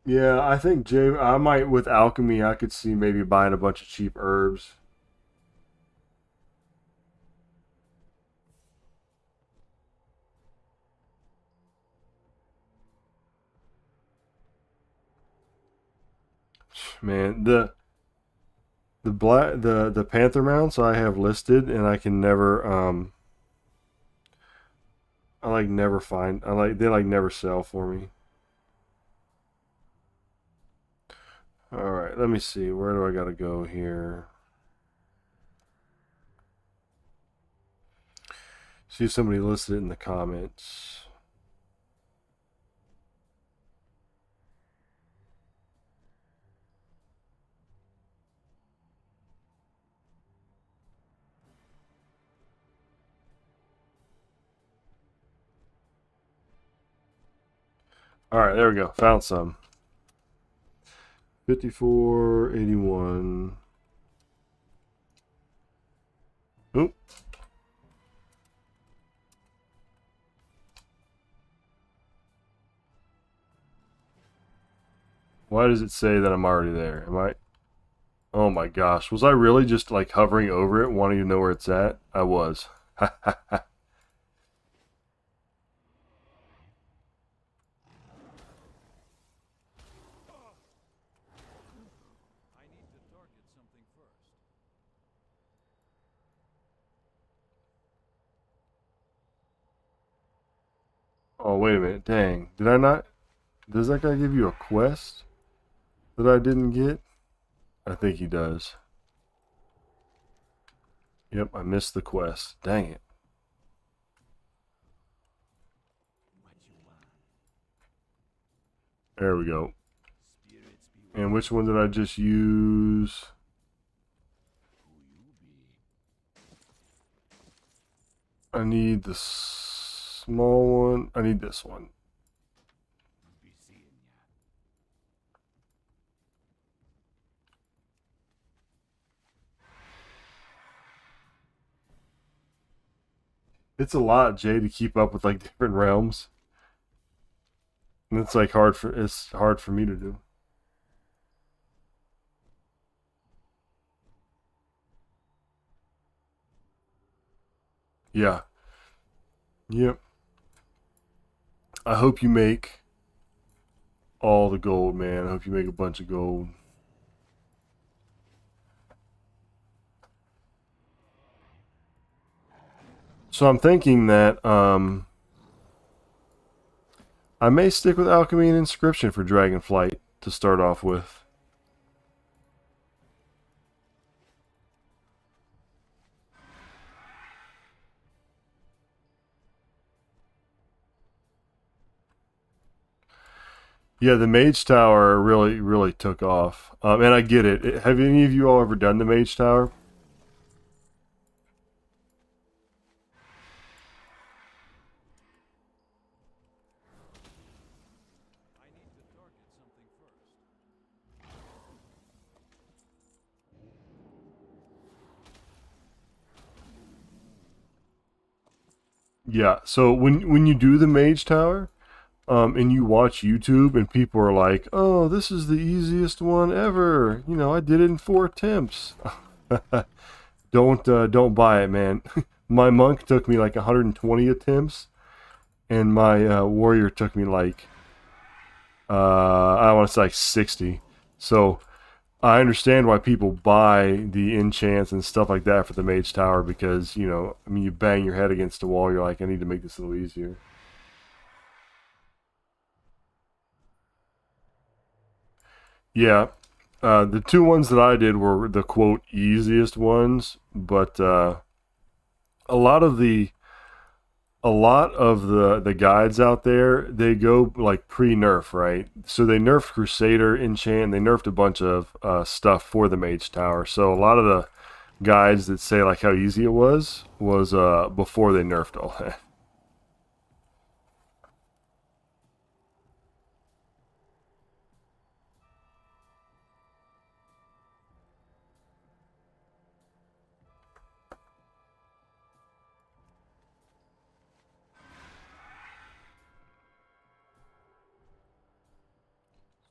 Yeah, I think Jay. I might with alchemy. I could see maybe buying a bunch of cheap herbs. Man, the panther mounts I have listed, and I can never I like never find. They like never sell for me. All right, let me see. Where do I gotta go here? See if somebody listed it in the comments. All right, there we go. Found some. 5481. Oop. Why does it say that I'm already there? Am I? Oh my gosh. Was I really just like hovering over it, wanting to know where it's at? I was. I need to target something first. Oh, wait a minute. Dang. Did I not? Does that guy give you a quest that I didn't get? I think he does. Yep, I missed the quest. Dang it. There we go. And which one did I just use? I need the small one. I need this one. It's a lot, Jay, to keep up with like different realms. And it's like it's hard for me to do. Yeah. Yep. I hope you make all the gold, man. I hope you make a bunch of gold. So I'm thinking that I may stick with alchemy and inscription for Dragonflight to start off with. Yeah, the Mage Tower really took off, and I get it. Have any of you all ever done the Mage Tower? Yeah. So when you do the Mage Tower, and you watch YouTube, and people are like, "Oh, this is the easiest one ever," I did it in 4 attempts. Don't buy it, man. My monk took me like 120 attempts, and my warrior took me like I want to say like 60. So I understand why people buy the enchants and stuff like that for the Mage Tower because I mean, you bang your head against the wall, you're like, I need to make this a little easier. Yeah, the two ones that I did were the quote easiest ones, but a lot of the a lot of the guides out there, they go like pre-nerf, right? So they nerfed Crusader, Enchant, they nerfed a bunch of stuff for the Mage Tower. So a lot of the guides that say like how easy it was before they nerfed all that.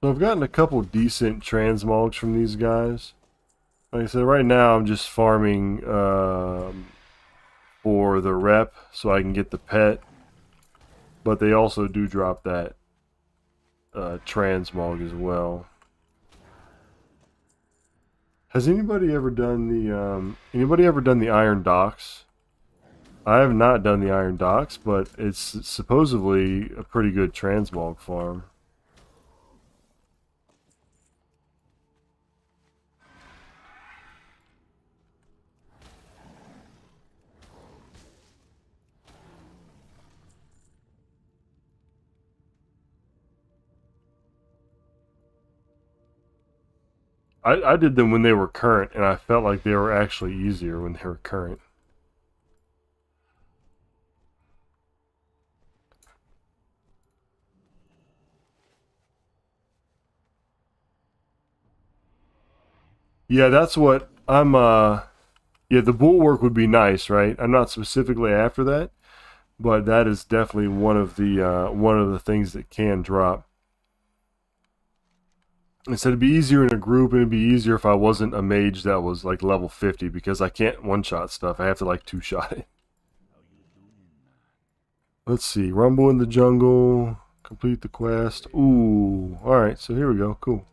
So I've gotten a couple decent transmogs from these guys. Like I said, right now I'm just farming for the rep so I can get the pet, but they also do drop that transmog as well. Has anybody ever done the Iron Docks? I have not done the Iron Docks, but it's supposedly a pretty good transmog farm. I did them when they were current, and I felt like they were actually easier when they were current. Yeah, that's what I'm yeah, the bulwark would be nice, right? I'm not specifically after that, but that is definitely one of the things that can drop. It said it'd be easier in a group, and it'd be easier if I wasn't a mage that was like level 50 because I can't one-shot stuff. I have to like two-shot it. Let's see. Rumble in the jungle. Complete the quest. Ooh. Alright, so here we go. Cool.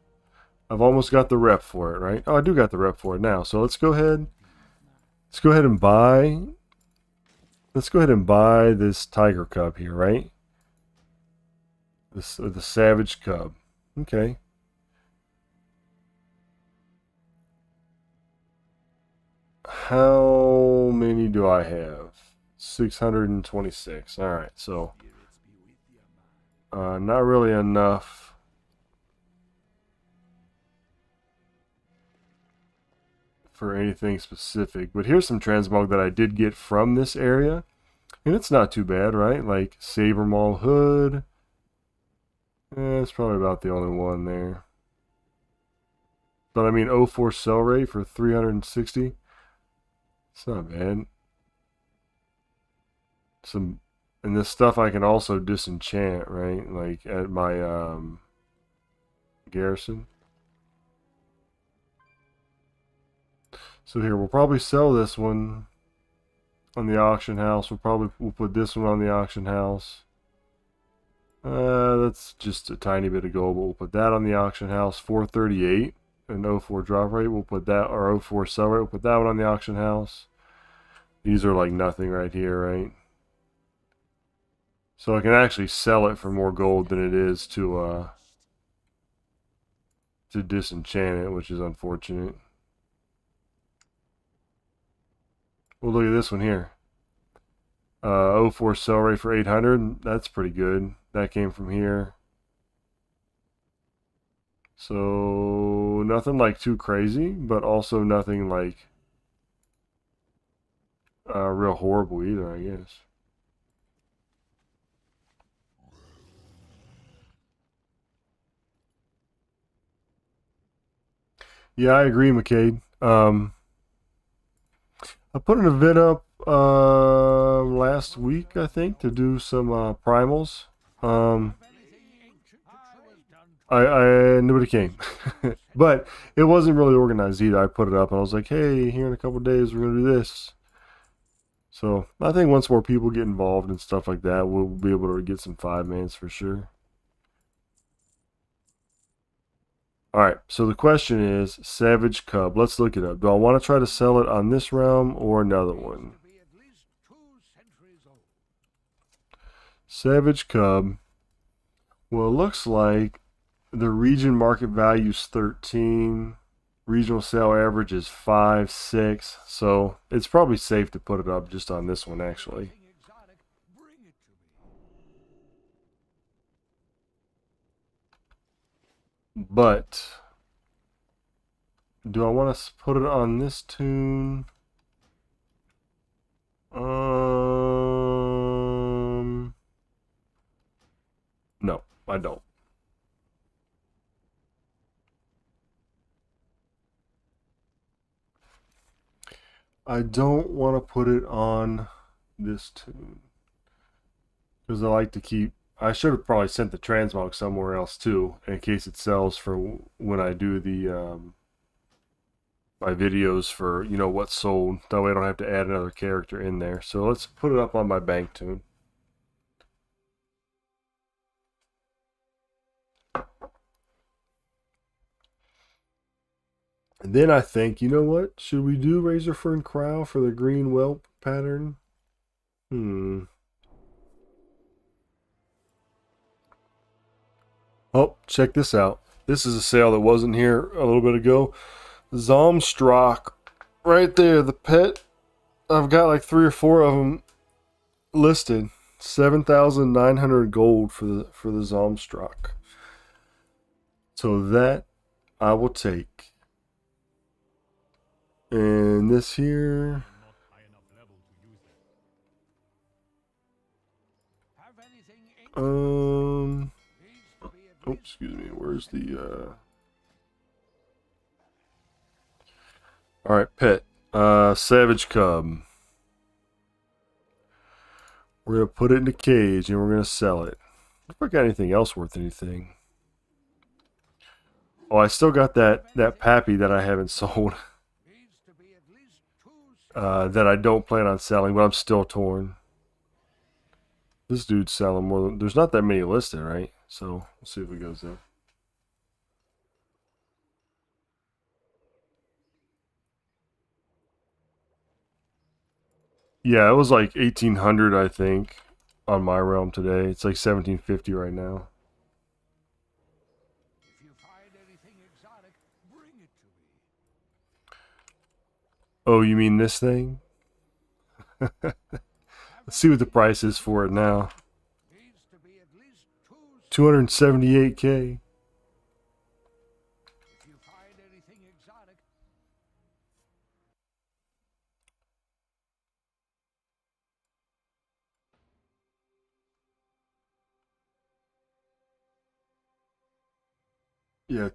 I've almost got the rep for it, right? Oh, I do got the rep for it now. So let's go ahead. Let's go ahead and buy. Let's go ahead and buy this tiger cub here, right? The Savage Cub. Okay. How many do I have? 626. All right, so not really enough for anything specific. But here's some transmog that I did get from this area, and it's not too bad, right? Like Saber Maul Hood. It's probably about the only one there. But I mean, 04 sell rate for 360. It's not bad. And this stuff I can also disenchant, right? Like at my garrison. So here, we'll probably sell this one on the auction house. We'll put this one on the auction house. That's just a tiny bit of gold, but we'll put that on the auction house. 438 and 04 drop rate. We'll put that, or 04 sell rate. We'll put that one on the auction house. These are like nothing right here, right? So I can actually sell it for more gold than it is to disenchant it, which is unfortunate. Well, look at this one here. 04 sell rate for 800. That's pretty good. That came from here. So nothing like too crazy, but also nothing like real horrible either, I guess. Yeah, I agree, McCade. I put an event up last week, I think, to do some primals. Nobody came, but it wasn't really organized either. I put it up and I was like, "Hey, here in a couple of days we're gonna do this." So I think once more people get involved and stuff like that, we'll be able to get some 5-mans for sure. All right, so the question is Savage Cub. Let's look it up. Do I want to try to sell it on this realm or another one? Savage Cub. Well, it looks like the region market value is 13. Regional sale average is 5, 6. So it's probably safe to put it up just on this one, actually. But do I want to put it on this tune? No, I don't. I don't want to put it on this tune because I like to keep. I should have probably sent the transmog somewhere else too, in case it sells for when I do the my videos for what's sold. That way I don't have to add another character in there. So let's put it up on my bank tune. And then I think, you know what? Should we do Razorfern Crow for the green whelp pattern? Oh, check this out. This is a sale that wasn't here a little bit ago. Zomstrock. Right there, the pet. I've got like 3 or 4 of them listed. 7,900 gold for the Zomstrock. So that I will take. And this here. Oh, excuse me. Where's the all right, pet. Savage Cub. We're gonna put it in a cage and we're gonna sell it. If I got anything else worth anything. Oh, I still got that Pappy that I haven't sold. That I don't plan on selling, but I'm still torn. This dude's selling more than... There's not that many listed, right? So, we'll see if it goes up. Yeah, it was like 1,800, I think, on my realm today. It's like 1,750 right now. find anything exotic, bring it to me. Oh, you mean this thing? Let's see what the price is for it now. Needs to be at least 278K. If you find anything exotic, Yeah,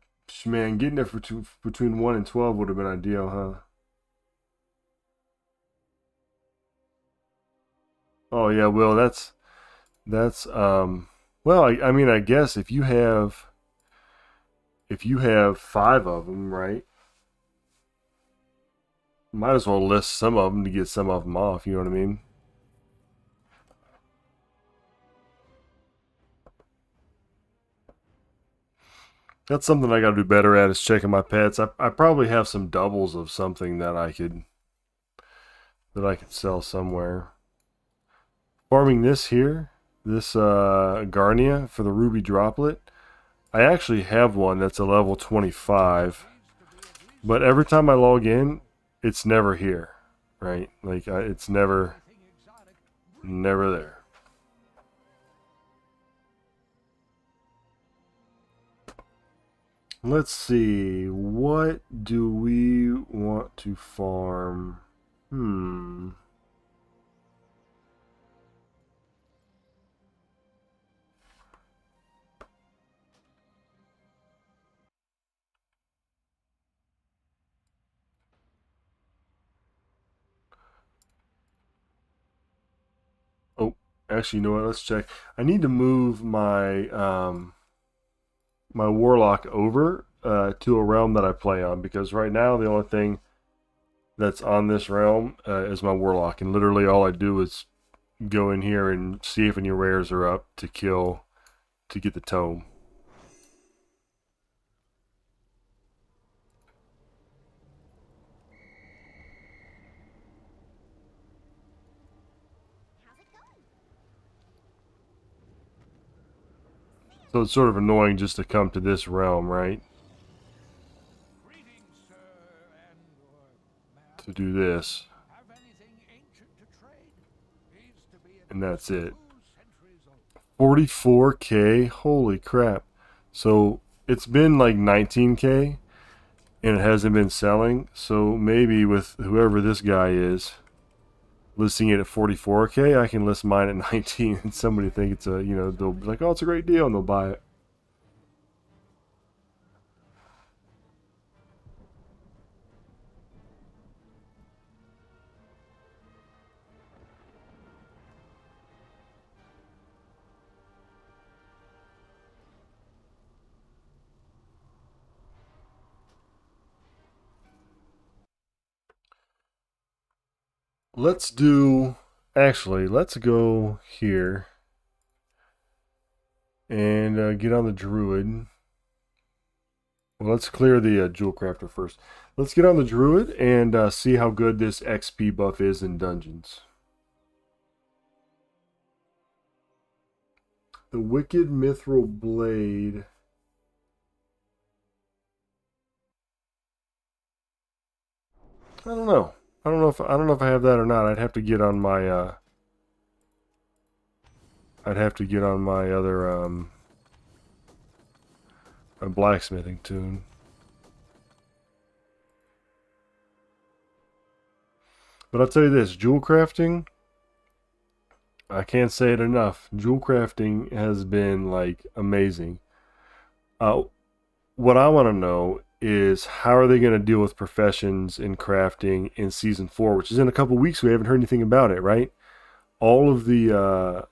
man, getting it for between 1 and 12 would have been ideal, huh? Oh yeah, well that's well, I mean, I guess if you have 5 of them, right? Might as well list some of them to get some of them off, you know what I mean? That's something I got to do better at is checking my pets. I probably have some doubles of something that I could sell somewhere. Farming this here, this Garnia for the ruby droplet. I actually have one that's a level 25, but every time I log in, it's never here, right? Like it's never there. Let's see, what do we want to farm? Oh, actually, you know what? Let's check. I need to move my my warlock over to a realm that I play on, because right now the only thing that's on this realm is my warlock, and literally all I do is go in here and see if any rares are up to kill to get the tome. So it's sort of annoying just to come to this realm, right? greetings, sir and/or ma'am. To do this, Have anything ancient to trade? Needs to be at and that's it. 2 centuries old. 44K, holy crap. So it's been like 19K and it hasn't been selling. So maybe with whoever this guy is listing it at 44K, I can list mine at 19 and somebody think it's a, you know, they'll be like, oh, it's a great deal, and they'll buy it. Let's do, actually, let's go here and get on the druid. Well, let's clear the jewel crafter first. Let's get on the druid and see how good this XP buff is in dungeons. The wicked mithril blade. I don't know. I don't know if I have that or not. I'd have to get on my I'd have to get on my other a blacksmithing tune. But I'll tell you this, jewel crafting, I can't say it enough. Jewel crafting has been like amazing. Uh, what I want to know is how are they going to deal with professions in crafting in season 4, which is in a couple weeks. We haven't heard anything about it, right? All of the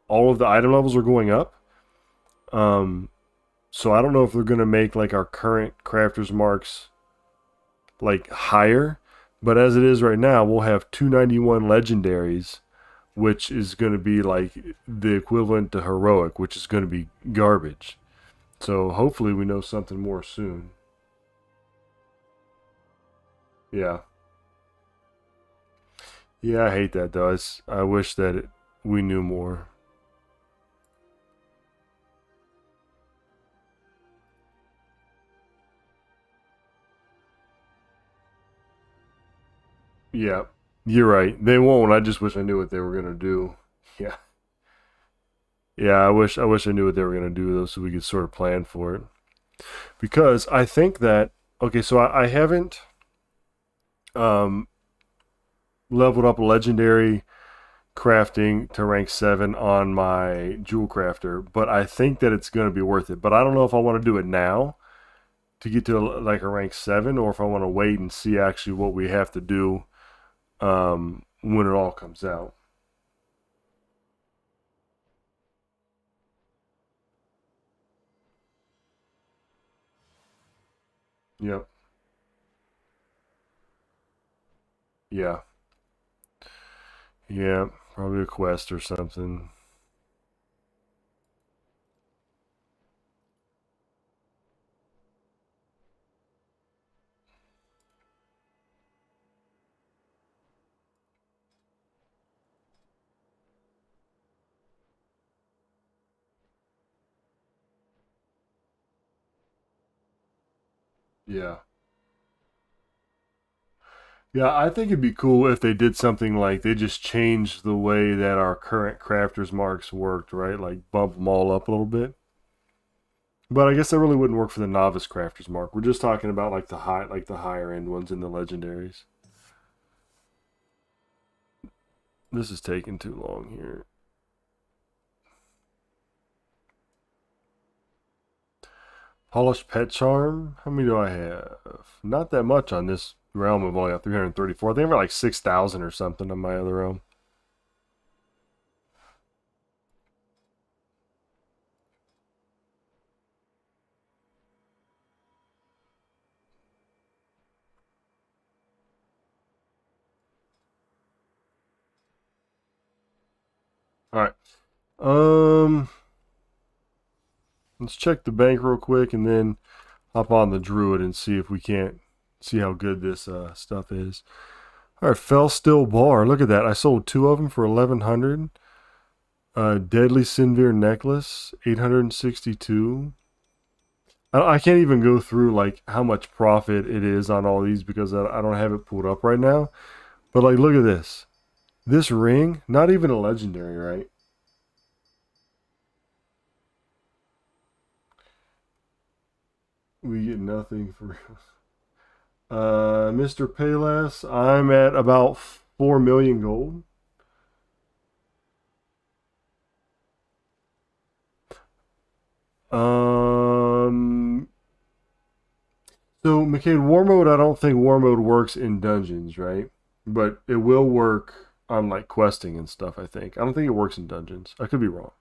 item levels are going up. So I don't know if they're going to make like our current crafters marks like higher, but as it is right now, we'll have 291 legendaries, which is going to be like the equivalent to heroic, which is going to be garbage. So hopefully we know something more soon. Yeah. Yeah, I hate that though. I wish that we knew more. Yeah, you're right. They won't. I just wish I knew what they were gonna do. Yeah, yeah. I wish I knew what they were gonna do though, so we could sort of plan for it. Because I think that okay, so I haven't um leveled up legendary crafting to rank 7 on my jewel crafter, but I think that it's going to be worth it. But I don't know if I want to do it now to get to like a rank 7 or if I want to wait and see actually what we have to do when it all comes out. Yep. Yeah. Yeah. Probably a quest or something. Yeah. Yeah, I think it'd be cool if they did something like they just changed the way that our current crafters marks worked, right? Like bump them all up a little bit. But I guess that really wouldn't work for the novice crafters mark. We're just talking about like the higher end ones in the legendaries. This is taking too long here. Polished pet charm. How many do I have? Not that much on this realm. I've only got 334. I think I've got like 6,000 or something on my other realm. All right. Um, let's check the bank real quick and then hop on the druid and see if we can't see how good this stuff is. All right, fell still bar. Look at that. I sold 2 of them for 1,100. Deadly Sinvir necklace, 862. I can't even go through like how much profit it is on all these because I don't have it pulled up right now. But like, look at this. This ring, not even a legendary, right? We get nothing for Mr. Payless. I'm at about 4 million gold. Um, so McCade, war mode. I don't think war mode works in dungeons, right? But it will work on like questing and stuff. I think. I don't think it works in dungeons. I could be wrong.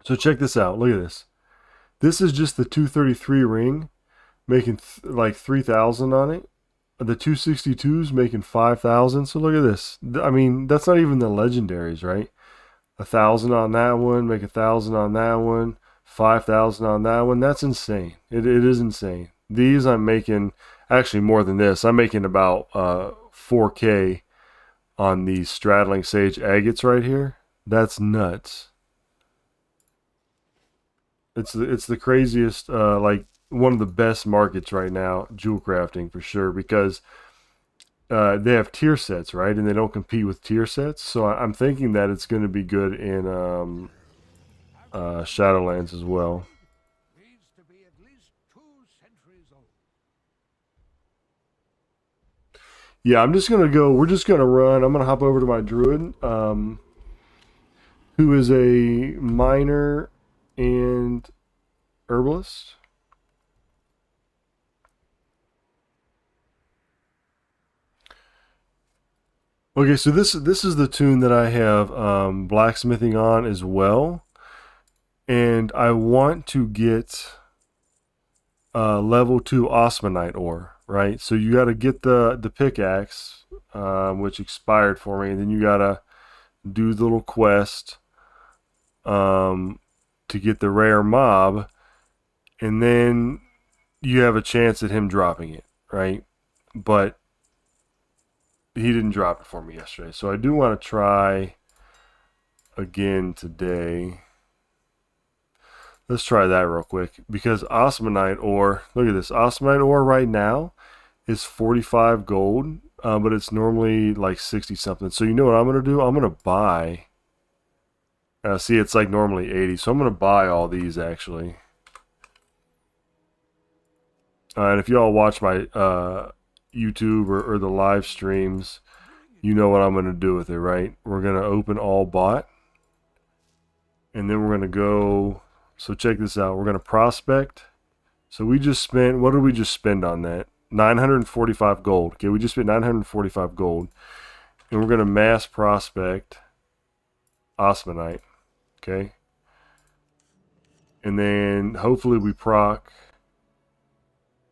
So check this out. Look at this. This is just the 233 ring, making like 3,000 on it. The 262s making 5,000. So look at this. I mean, that's not even the legendaries, right? 1,000 on that one, make 1,000 on that one, 5,000 on that one. That's insane. It is insane. These I'm making actually more than this. I'm making about 4K on these straddling sage agates right here. That's nuts. It's the craziest like one of the best markets right now, jewel crafting for sure, because they have tier sets, right? And they don't compete with tier sets. So I'm thinking that it's going to be good in Shadowlands as well. Needs to be at least 2 centuries old. Yeah, I'm just going to go. We're just going to run. I'm going to hop over to my druid, who is a miner and herbalist. Okay, so this is the tune that I have blacksmithing on as well, and I want to get level 2 osmanite ore, right? So you got to get the pickaxe, which expired for me, and then you got to do the little quest to get the rare mob, and then you have a chance at him dropping it, right? But he didn't drop it for me yesterday, so I do want to try again today. Let's try that real quick because osmanite ore. Look at this osmanite ore right now is 45 gold. but it's normally like 60 something. So you know what I'm gonna do? I'm gonna buy. See, it's like normally 80, so I'm gonna buy all these actually. And if y'all watch my YouTube or the live streams, you know what I'm gonna do with it, right? We're gonna open all bought, and then we're gonna go. So check this out. We're gonna prospect. So we just spent. What did we just spend on that? 945 gold. Okay, we just spent 945 gold, and we're gonna mass prospect osmanite. Okay, and then hopefully we proc.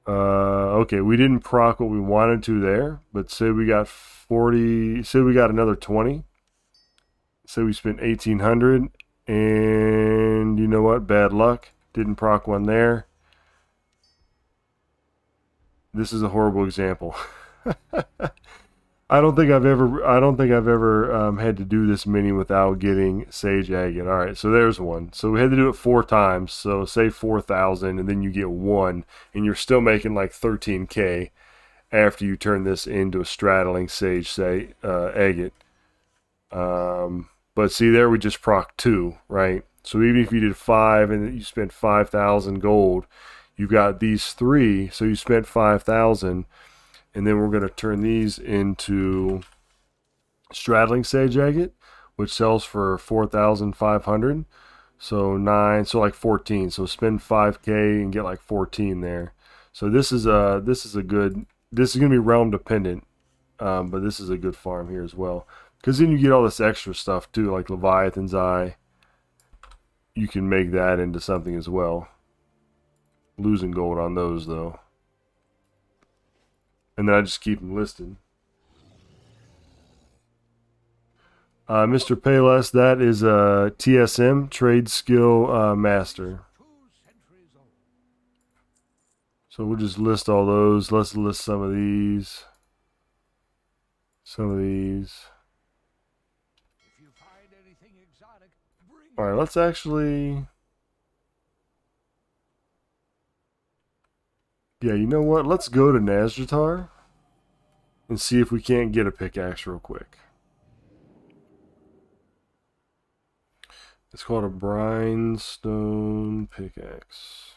Okay, we didn't proc what we wanted to there, but say we got 40. Say we got another 20. Say we spent 1800, and you know what? Bad luck. Didn't proc one there. This is a horrible example. I don't think I've ever had to do this many without getting Sage Agate. All right, so there's one. So we had to do it 4 times. So say 4,000, and then you get 1, and you're still making like 13k after you turn this into a straddling Sage Agate. But see, there we just proc 2, right? So even if you did 5 and you spent 5,000 gold, you've got these 3. So you spent 5,000. And then we're going to turn these into straddling Sage Agate, which sells for 4,500. So 9, so like 14. So spend 5k and get like 14 there. So this is going to be realm dependent, but this is a good farm here as well. Because then you get all this extra stuff too, like Leviathan's Eye. You can make that into something as well. Losing gold on those though. And then I just keep them listed. Mr. Payless, that is a TSM, Trade Skill Master. So we'll just list all those. Let's list some of these. Some of these. Alright, let's actually... Yeah, you know what? Let's go to Nazjatar and see if we can't get a pickaxe real quick. It's called a Brinestone pickaxe.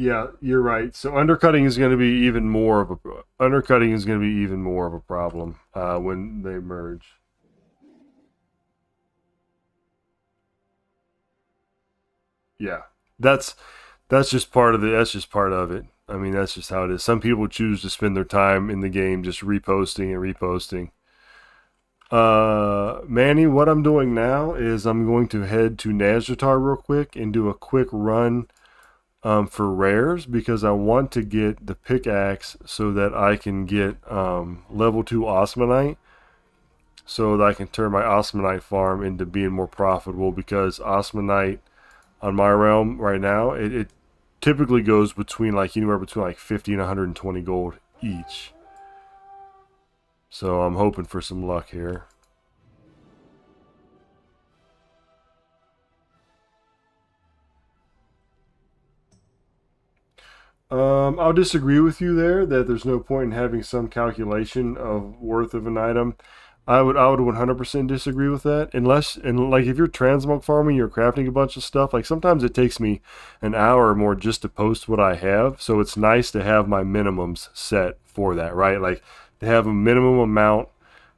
Yeah, you're right. So undercutting is going to be even more of a problem when they merge. Yeah, that's just part of it. I mean, that's just how it is. Some people choose to spend their time in the game just reposting and reposting. Manny, what I'm doing now is I'm going to head to Nazjatar real quick and do a quick run for rares, because I want to get the pickaxe so that I can get level 2 osmanite, so that I can turn my osmanite farm into being more profitable, because osmanite on my realm right now, it typically goes between like anywhere between like 50 and 120 gold each. So I'm hoping for some luck here. I'll disagree with you there that there's no point in having some calculation of worth of an item. I would 100% disagree with that, unless, and like if you're transmog farming, you're crafting a bunch of stuff. Like sometimes it takes me an hour or more just to post what I have, so it's nice to have my minimums set for that, right? Like to have a minimum amount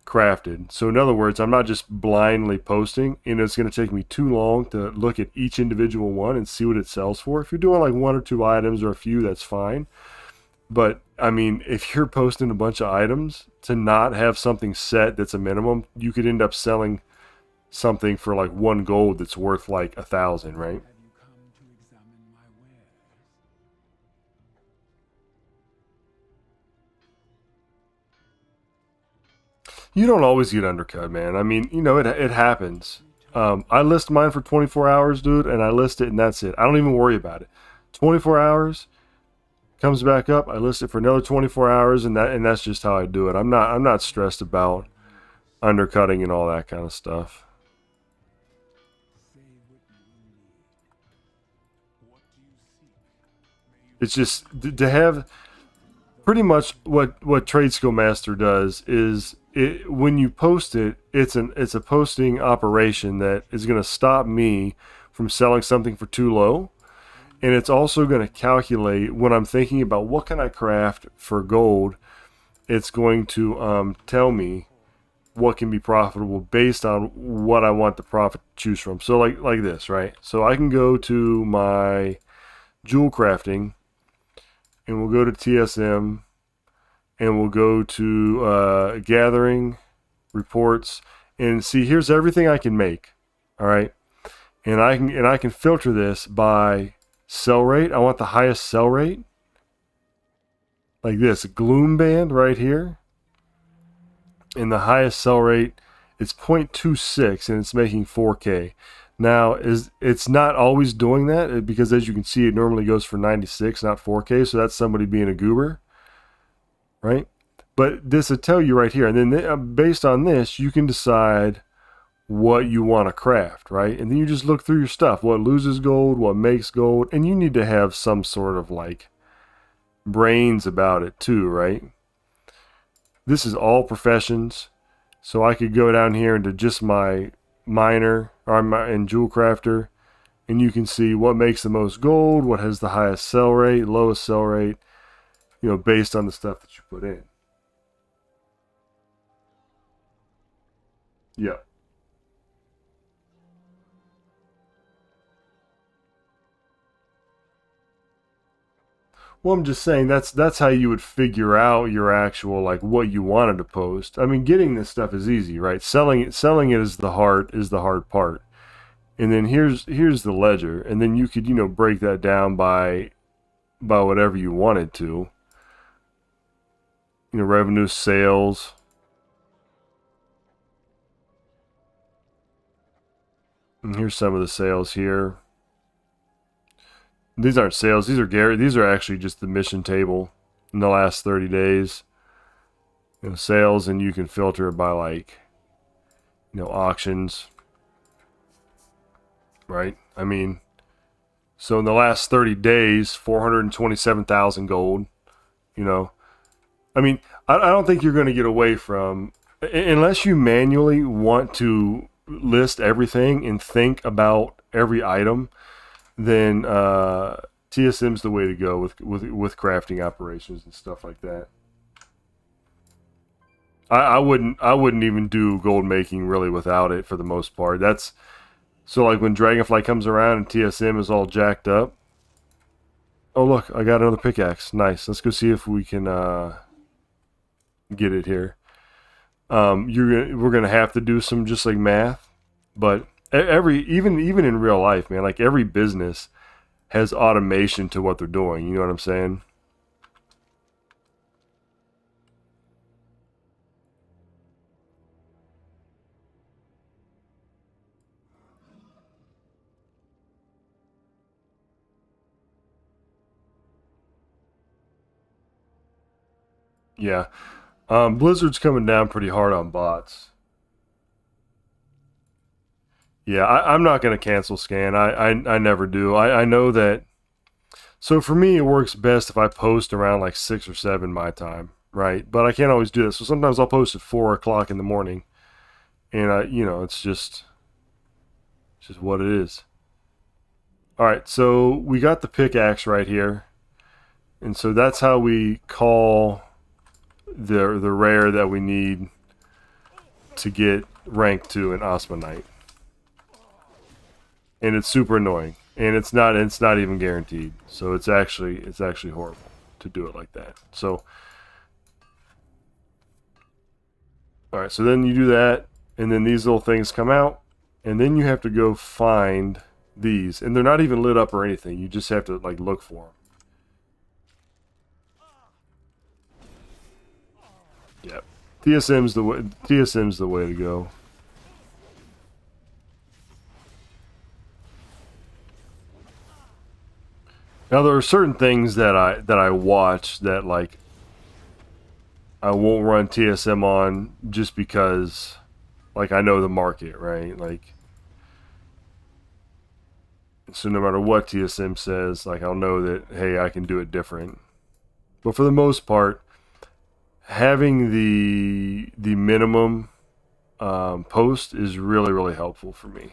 crafted. So in other words, I'm not just blindly posting, and it's going to take me too long to look at each individual one and see what it sells for. If you're doing like 1 or 2 items or a few, that's fine. But I mean, if you're posting a bunch of items, to not have something set that's a minimum, you could end up selling something for like 1 gold that's worth like 1,000, right? You don't always get undercut, man. I mean, you know, it happens. I list mine for 24 hours, dude, and I list it, and that's it. I don't even worry about it. 24 hours, comes back up, I list it for another 24 hours, and that's just how I do it. I'm not stressed about undercutting and all that kind of stuff. It's just to have pretty much what Trade Skill Master does is when you post it, it's a posting operation that is going to stop me from selling something for too low, and it's also going to calculate when I'm thinking about what can I craft for gold. It's going to tell me what can be profitable based on what I want the profit to choose from. So like this, right? So I can go to my jewel crafting, and we'll go to TSM, and we'll go to gathering reports, and see here's everything I can make. All right, and I can filter this by sell rate. I want the highest sell rate, like this gloom band right here, and the highest sell rate it's 0.26, and it's making 4K. Now, it's not always doing that because, as you can see, it normally goes for 96, not 4K. So that's somebody being a goober, right? But this will tell you right here, and then based on this, you can decide what you want to craft, right? And then you just look through your stuff, what loses gold, what makes gold, and you need to have some sort of like brains about it too, right? This is all professions, so I could go down here into just my miner or my jewel crafter, and you can see what makes the most gold, what has the highest sell rate, lowest sell rate, based on the stuff that you put in. Yeah. Well, I'm just saying that's how you would figure out your actual like what you wanted to post. I mean, getting this stuff is easy, right? Selling it is the hard part. And then here's the ledger, and then you could break that down by whatever you wanted to. Revenue, sales. And here's some of the sales here. These aren't sales. These are actually just the mission table in the last 30 days. Sales, and you can filter it by like, auctions. Right? I mean, so in the last 30 days, 427,000 gold. I mean, I don't think you're going to get away from, unless you manually want to list everything and think about every item, then TSM's the way to go with crafting operations and stuff like that. I wouldn't even do gold making really without it for the most part. That's so like when Dragonfly comes around and TSM is all jacked up. Oh look, I got another pickaxe. Nice. Let's go see if we can get it here. We're gonna have to do some just like math, but even in real life, man, like every business has automation to what they're doing. You know what I'm saying? Yeah. Blizzard's coming down pretty hard on bots. Yeah, I'm not going to cancel scan. I never do. I know that. So for me, it works best if I post around like 6 or 7 my time, right? But I can't always do that. So sometimes I'll post at 4 o'clock in the morning. And, it's just what it is. All right, so we got the pickaxe right here. And so that's how we call the rare that we need to get rank 2 in Osmanite. And it's super annoying, and it's not even guaranteed. So it's actually horrible to do it like that. So all right, so then you do that, and then these little things come out, and then you have to go find these, and they're not even lit up or anything. You just have to like look for them. Yep. TSM's the way to go. Now there are certain things that I watch that like I won't run TSM on just because like I know the market, right? Like so no matter what TSM says, like I'll know that hey, I can do it different. But for the most part, having the minimum post is really really helpful for me.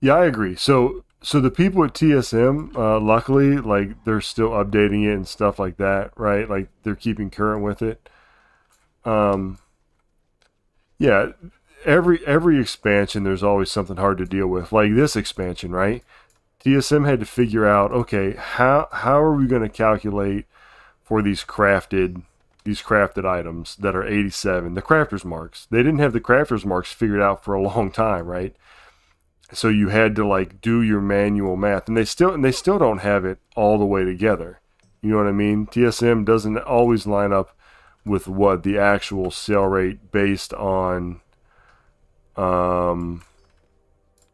Yeah, I agree. So the people at TSM, luckily, like they're still updating it and stuff like that, right? Like they're keeping current with it. Um, yeah, every expansion, there's always something hard to deal with. Like this expansion, right? TSM had to figure out, okay, how are we going to calculate for these crafted items that are 87, the crafters marks. They didn't have the crafters marks figured out for a long time, right? So you had to like do your manual math, and they still don't have it all the way together. You know what I mean? TSM doesn't always line up with what the actual sale rate based on um,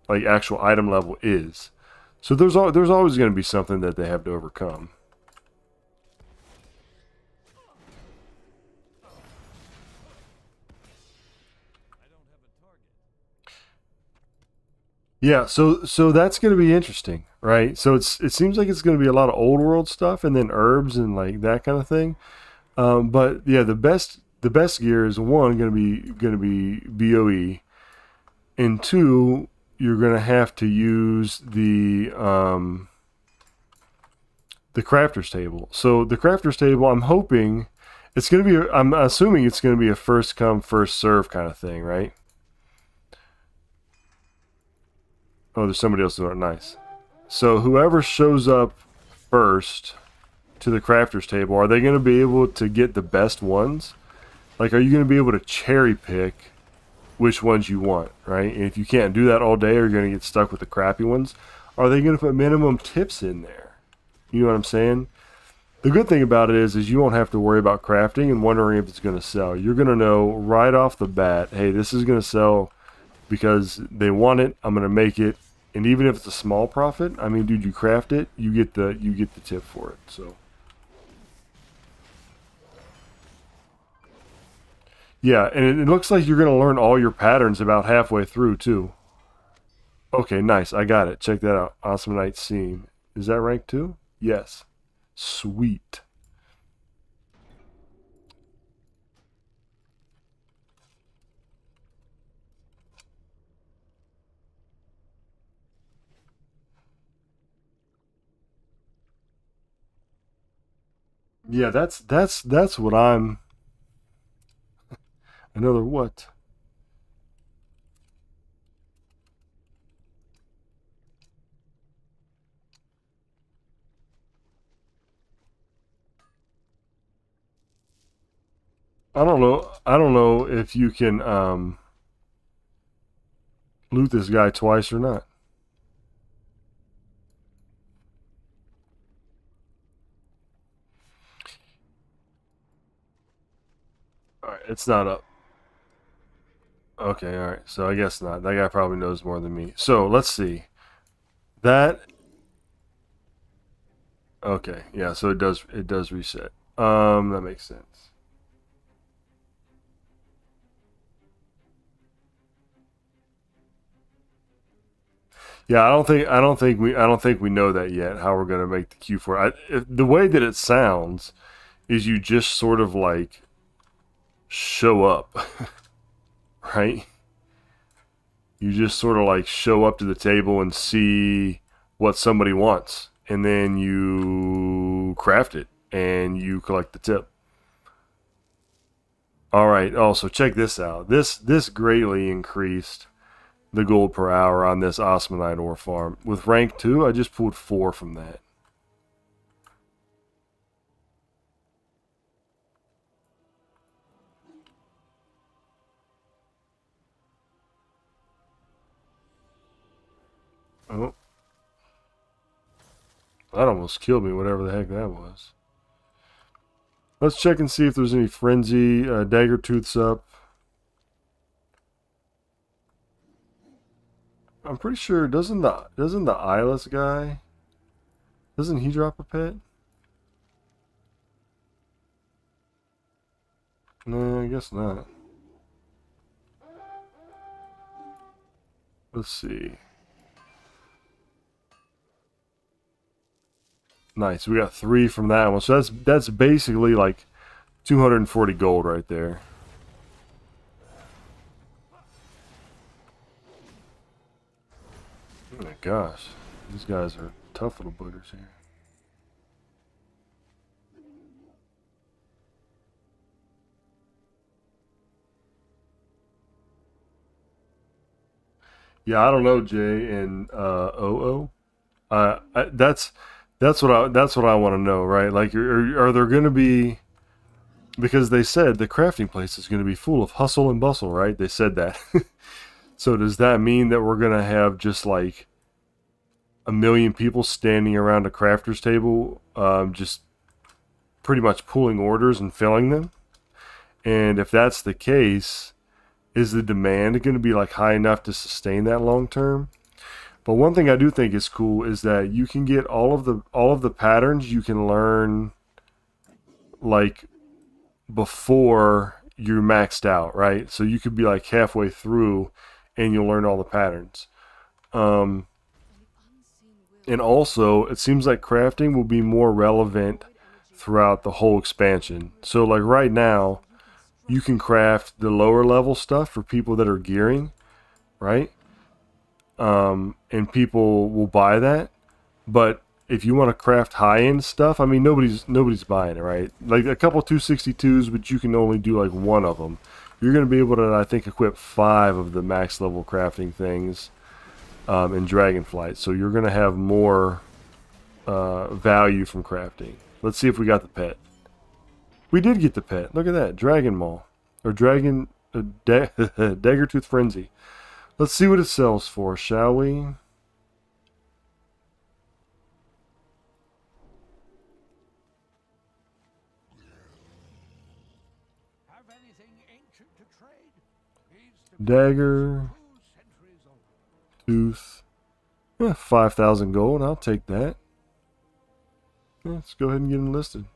like actual item level is. So there's always going to be something that they have to overcome. Yeah, so that's going to be interesting, right? So it seems like it's going to be a lot of old world stuff and then herbs and like that kind of thing. But yeah, the best gear is one going to be BOE, and two you're going to have to use the crafters table. So the crafters table, I'm hoping it's going to be. I'm assuming it's going to be a first come first serve kind of thing, right? Oh, there's somebody else doing it. Nice. So whoever shows up first to the crafters table, are they going to be able to get the best ones? Like, are you going to be able to cherry pick which ones you want, right? And if you can't do that all day, or you're going to get stuck with the crappy ones, are they going to put minimum tips in there? You know what I'm saying? The good thing about it is you won't have to worry about crafting and wondering if it's going to sell. You're going to know right off the bat, hey, this is going to sell because they want it. I'm going to make it, and even if it's a small profit, I mean, dude, you craft it, you get the tip for it. So yeah, and it looks like you're going to learn all your patterns about halfway through too. Okay, nice. I got it. Check that out. Awesome Night Scene. Is that rank 2? Yes. Sweet. Yeah, that's what I'm. Another what? I don't know. I don't know if you can loot this guy twice or not. All right, it's not up. Okay, all right. So I guess not. That guy probably knows more than me. So let's see. That okay. Yeah. So it does reset. That makes sense. Yeah, I don't think we know that yet. How we're gonna make the Q4? The way that it sounds is you just sort of like show up, right? You just sort of like show up to the table and see what somebody wants, and then you craft it and you collect the tip. All right. Also, check this out. This greatly increased the gold per hour on this Osmanite ore farm. With rank 2, I just pulled 4 from that. Oh, that almost killed me, whatever the heck that was. Let's check and see if there's any frenzy. Dagger Tooth's up. I'm pretty sure doesn't the eyeless guy, doesn't he drop a pet? No, I guess not. Let's see. Nice. We got 3 from that one. So that's basically like 240 gold right there. Oh my gosh. These guys are tough little buggers here. Yeah, I don't know, Jay and OO. That's what I want to know, right? Like, are there going to be, because they said the crafting place is going to be full of hustle and bustle, right? They said that. So does that mean that we're going to have just like a million people standing around a crafter's table, just pretty much pulling orders and filling them? And if that's the case, is the demand going to be like high enough to sustain that long term? But one thing I do think is cool is that you can get all of the patterns you can learn like before you're maxed out, right? So you could be like halfway through and you'll learn all the patterns. And also, it seems like crafting will be more relevant throughout the whole expansion. So like right now, you can craft the lower level stuff for people that are gearing, right? And people will buy that. But if you want to craft high end stuff, I mean, nobody's buying it, right? Like a couple 262s, but you can only do like one of them. You're going to be able to, I think, equip 5 of the max level crafting things in Dragonflight. So you're going to have more value from crafting. Let's see if we got the pet. We did get the pet. Look at that. Dragon Maw. Or Dragon... Daggertooth Frenzy. Let's see what it sells for, shall we? Have anything ancient to trade? Needs to be Dagger... 2 centuries old. Tooth. 5,000 gold. I'll take that. Let's go ahead and get them listed.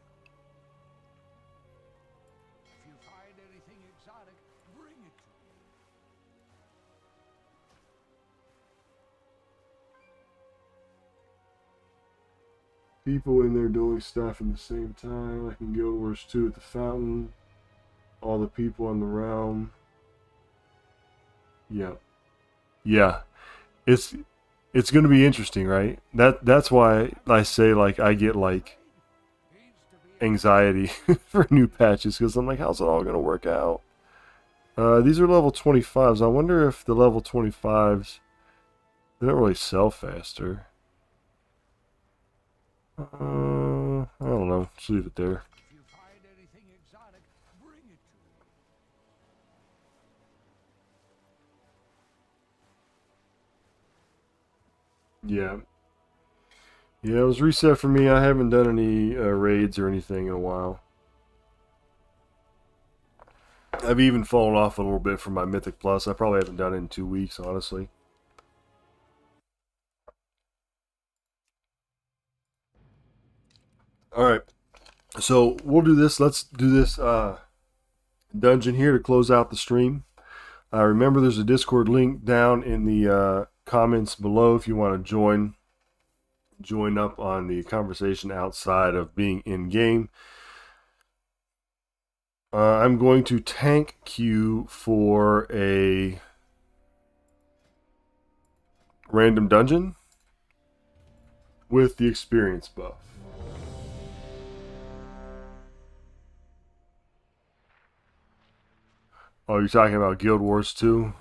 If you find anything exotic, bring it to me. People in there doing stuff at the same time. I can Guild Wars 2 at the fountain. All the people in the realm. Yeah. Yeah. It's going to be interesting, right? That's why I say like I get like anxiety for new patches because I'm like, how's it all going to work out? These are level 25s. I wonder if the level 25s, they don't really sell faster. I don't know. Just leave it there. If you find anything exotic, bring it to me. Yeah. Yeah, it was reset for me. I haven't done any raids or anything in a while. I've even fallen off a little bit from my Mythic Plus. I probably haven't done it in 2 weeks, honestly. Alright. So, we'll do this. Let's do this dungeon here to close out the stream. Remember, there's a Discord link down in the comments below if you want to join up on the conversation outside of being in game. I'm going to tank queue for a random dungeon with the experience buff. Oh, you're talking about Guild Wars 2?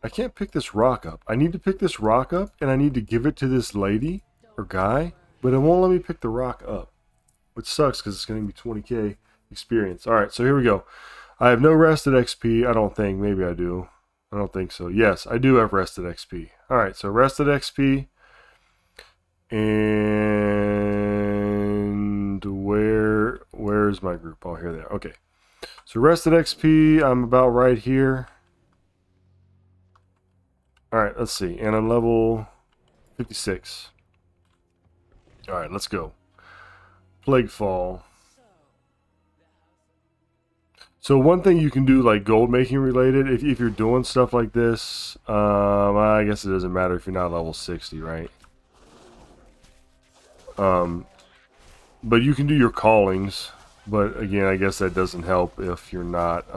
I can't pick this rock up. I need to pick this rock up, and I need to give it to this lady or guy, but it won't let me pick the rock up, which sucks because it's going to be 20k experience. All right, so here we go. I have no rested XP. I don't think. Maybe I do. I don't think so. Yes, I do have rested XP. All right, so rested XP. And where is my group? Oh, here they are. Okay. So rested XP, I'm about right here. let's see. And I'm level 56. Alright, let's go. Plague Fall. So one thing you can do, like gold making related, if you're doing stuff like this, I guess it doesn't matter if you're not level 60, right? But you can do your callings, but again, I guess that doesn't help if you're not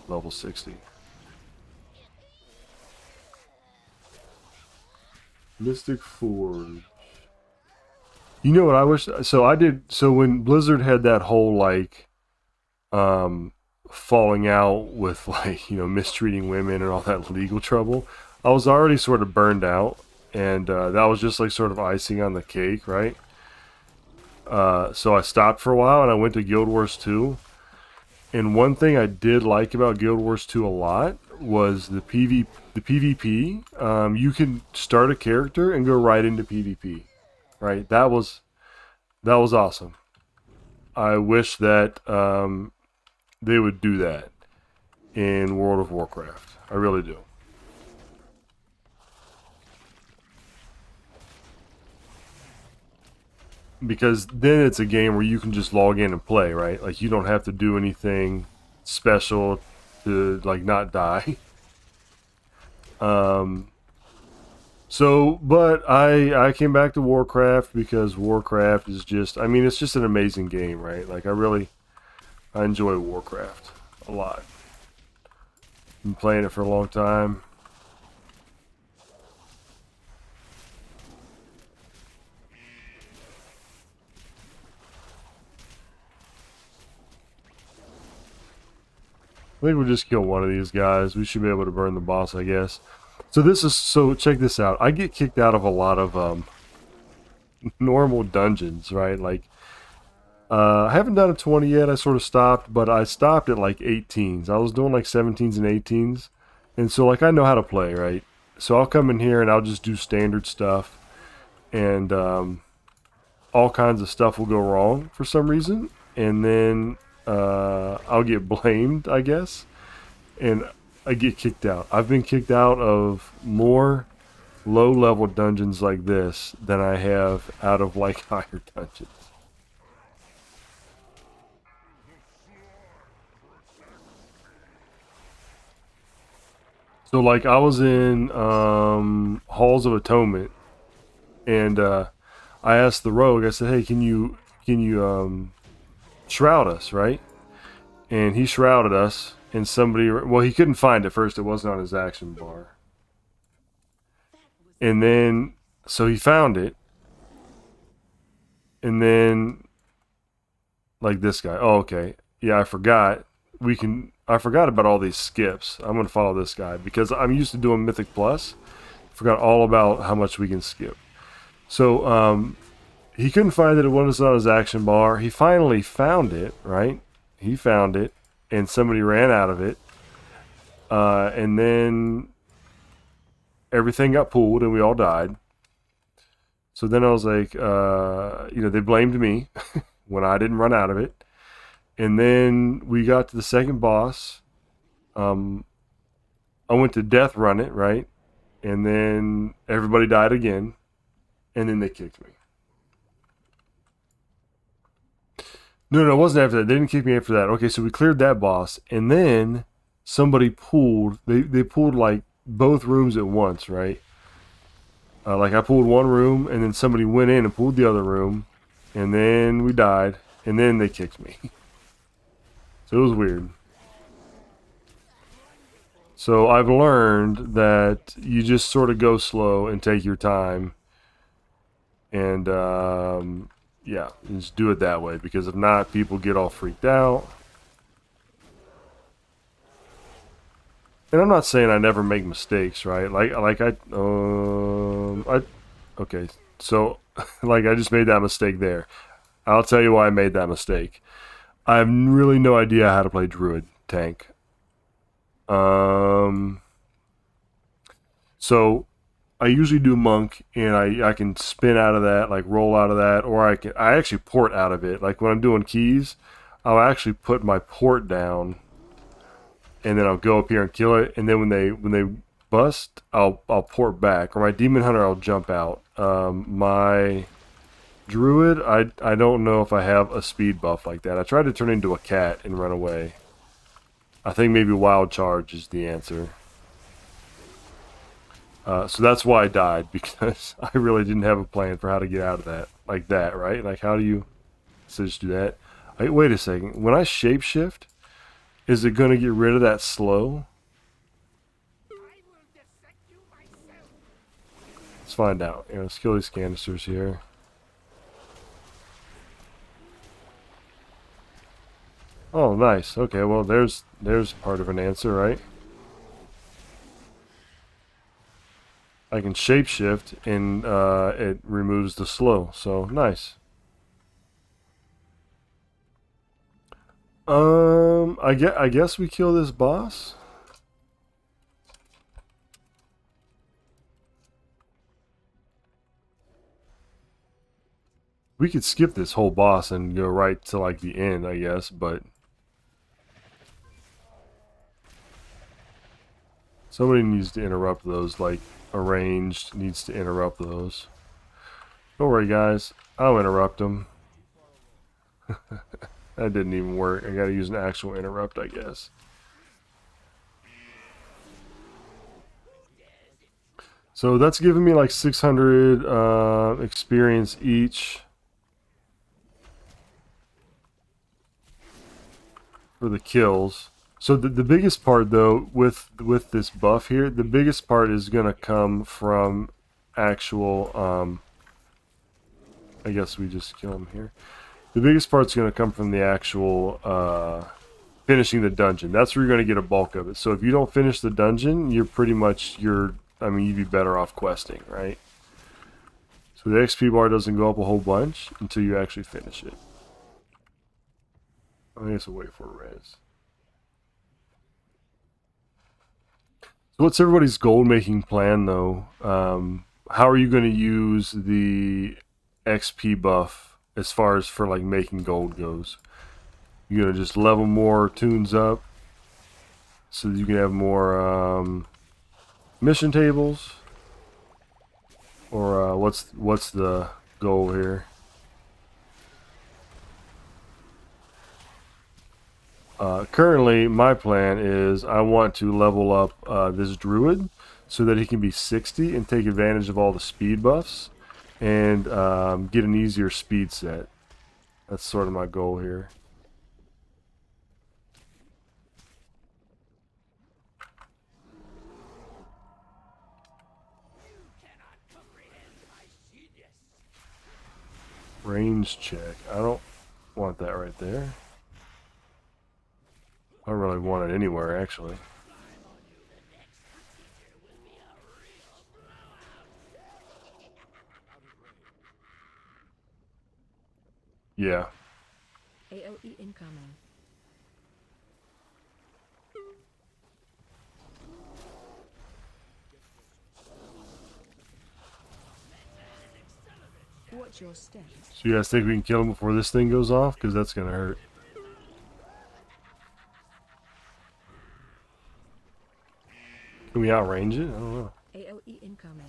level 60. Mystic Forge. You know what I wish? So I did. So when Blizzard had that whole like falling out with like, you know, mistreating women and all that legal trouble, I was already sort of burned out, and that was just like sort of icing on the cake, right? So I stopped for a while and I went to Guild Wars 2. And one thing I did like about Guild Wars 2 a lot was the PvP. You can start a character and go right into PvP, right? That was awesome. I wish that they would do that in World of Warcraft. I really do. Because then it's a game where you can just log in and play, right? Like you don't have to do anything special to like not die. But I came back to Warcraft because Warcraft is just, I mean, it's just an amazing game, right? Like I enjoy Warcraft a lot. Been playing it for a long time. I think we'll just kill one of these guys. We should be able to burn the boss, I guess. So check this out. I get kicked out of a lot of normal dungeons, right? Like I haven't done a 20 yet. I sort of stopped, but I stopped at like 18s. I was doing like 17s and 18s. And so like I know how to play, right? So I'll come in here and I'll just do standard stuff, and all kinds of stuff will go wrong for some reason, and then I'll get blamed, I guess, and I get kicked out. I've been kicked out of more low-level dungeons like this than I have out of like higher dungeons. So like I was in Halls of Atonement, and I asked the rogue. I said, "Hey, can you shroud us, right?" And he shrouded us, and well, he couldn't find it first. It wasn't on his action bar. And then, so he found it, and then, like this guy. Oh, okay. Yeah, I forgot. I forgot about all these skips. I'm going to follow this guy because I'm used to doing Mythic Plus. Forgot all about how much we can skip. So, he couldn't find it. It wasn't on his action bar. He finally found it, right? He found it, and somebody ran out of it. And then everything got pulled, and we all died. So then I was like, they blamed me when I didn't run out of it. And then we got to the second boss. I went to death run it, right? And then everybody died again. And then they kicked me. No, it wasn't after that. They didn't kick me after that. Okay, so we cleared that boss, and then somebody pulled. They pulled like both rooms at once, right? Like I pulled one room, and then somebody went in and pulled the other room, and then we died, and then they kicked me. So it was weird. So I've learned that you just sort of go slow and take your time, and yeah, just do it that way, because if not, people get all freaked out. And I'm not saying I never make mistakes, right? Okay, so like I just made that mistake there. I'll tell you why I made that mistake. I have really no idea how to play Druid tank. So I usually do monk, and I can spin out of that, like roll out of that, or I actually port out of it. Like when I'm doing keys, I'll actually put my port down, and then I'll go up here and kill it. And then when they bust, I'll port back, or my demon hunter, I'll jump out. My druid, I don't know if I have a speed buff like that. I tried to turn into a cat and run away. I think maybe wild charge is the answer. So that's why I died, because I really didn't have a plan for how to get out of that. Like that, right? Like, how do you... So just do that. Wait a second. When I shapeshift, is it going to get rid of that slow? Let's find out. Let's kill these canisters here. Oh, nice. Okay, well, there's part of an answer, right? I can shapeshift, and it removes the slow. So, nice. I guess we kill this boss. We could skip this whole boss and go right to like the end, I guess, but somebody needs to interrupt those, like arranged needs to interrupt those. Don't worry, guys, I'll interrupt them. That didn't even work. I gotta use an actual interrupt, I guess. So that's giving me like 600 experience each for the kills. So the biggest part, though, with this buff here, the biggest part is gonna come from actual. I guess we just kill him here. The biggest part's gonna come from the actual finishing the dungeon. That's where you're gonna get a bulk of it. So if you don't finish the dungeon, you're pretty much I mean, you'd be better off questing, right? So the XP bar doesn't go up a whole bunch until you actually finish it. I guess we'll wait for a res. So what's everybody's gold making plan, though? How are you going to use the XP buff as far as for like making gold goes? You're going to just level more tunes up so that you can have more mission tables? Or what's the goal here? Currently, my plan is I want to level up this druid so that he can be 60 and take advantage of all the speed buffs and get an easier speed set. That's sort of my goal here. Range check. I don't want that right there. I don't really want it anywhere, actually. Yeah. AOE incoming. Watch your steps. So you guys think we can kill him before this thing goes off? Because that's going to hurt. Can we outrange it? I don't know. AOE incoming.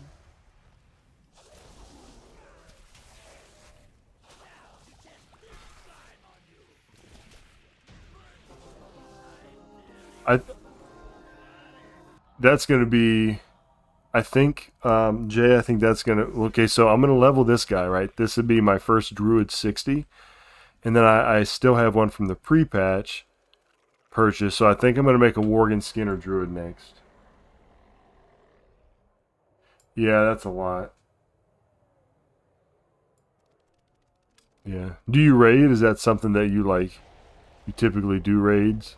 That's going to be, I think, Jay, I think that's going to, okay, so I'm going to level this guy, right? This would be my first Druid 60. And then I still have one from the pre-patch purchase, so I think I'm going to make a Worgen Skinner Druid next. Yeah, that's a lot. Yeah. Do you raid? Is that something that you like? You typically do raids?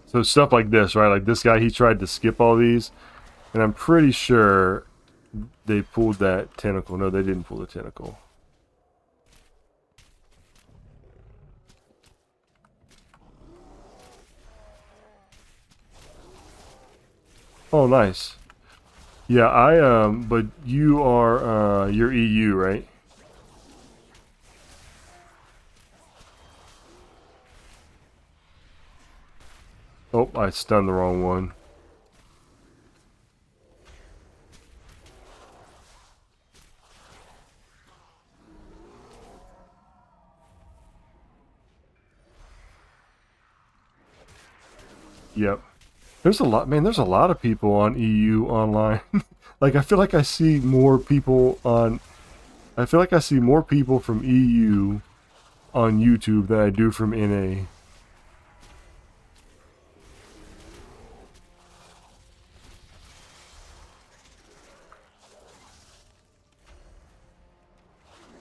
So stuff like this, right? Like this guy, he tried to skip all these, and I'm pretty sure they pulled that tentacle. No, they didn't pull the tentacle. Oh, nice. Yeah, but you are you're EU, right? Oh, I stunned the wrong one. Yep. There's a lot, man. There's a lot of people on EU online. Like, I feel like I see more people on. I feel like I see more people from EU on YouTube than I do from NA.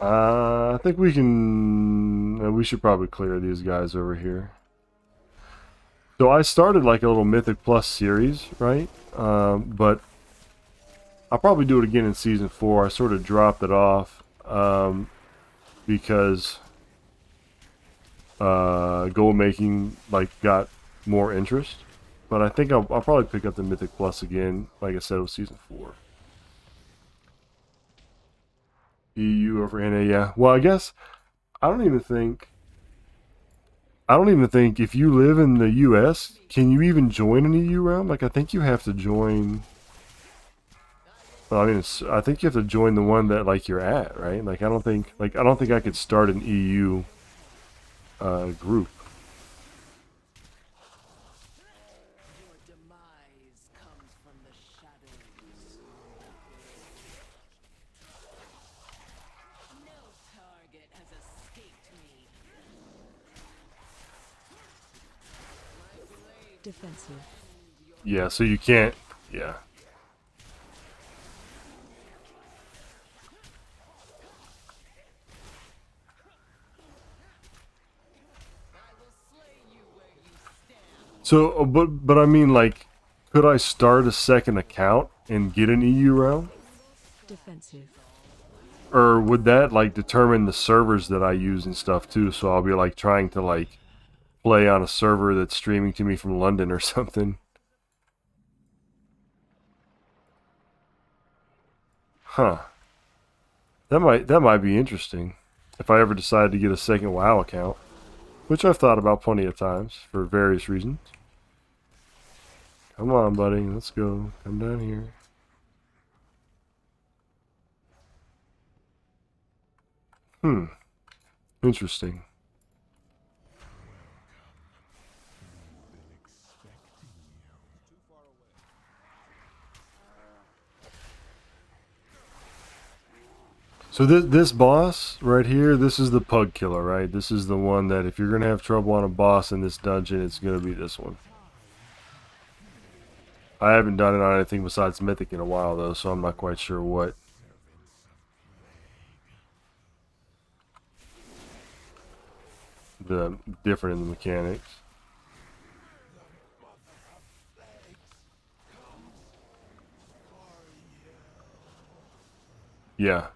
I think we can. We should probably clear these guys over here. So I started like a little Mythic Plus series, right? But I'll probably do it again in season 4. I sort of dropped it off because gold making like got more interest. But I think I'll probably pick up the Mythic Plus again, like I said, with season 4. EU over NA, yeah. Well, I guess I don't even think. I don't even think if you live in the U.S., can you even join an EU realm? Like, I think you have to join. Well, I mean, I think you have to join the one that like you're at, right? Like, I don't think I could start an EU group. Your demise comes from the shadows. No target has escaped me. My blade Defensive. Yeah, so you can't. Yeah. will slay you where you stand. So, but I mean, like, could I start a second account and get an EU realm? Defensive. Or would that like determine the servers that I use and stuff too? So I'll be like trying to like play on a server that's streaming to me from London or something. Huh. That might be interesting if I ever decide to get a second WoW account, which I've thought about plenty of times for various reasons. Come on, buddy, let's go. Come down here. Interesting. So this boss right here, this is the pug killer, right? This is the one that if you're gonna have trouble on a boss in this dungeon, it's gonna be this one. I haven't done it on anything besides Mythic in a while though, so I'm not quite sure what. The different in the mechanics. Yeah.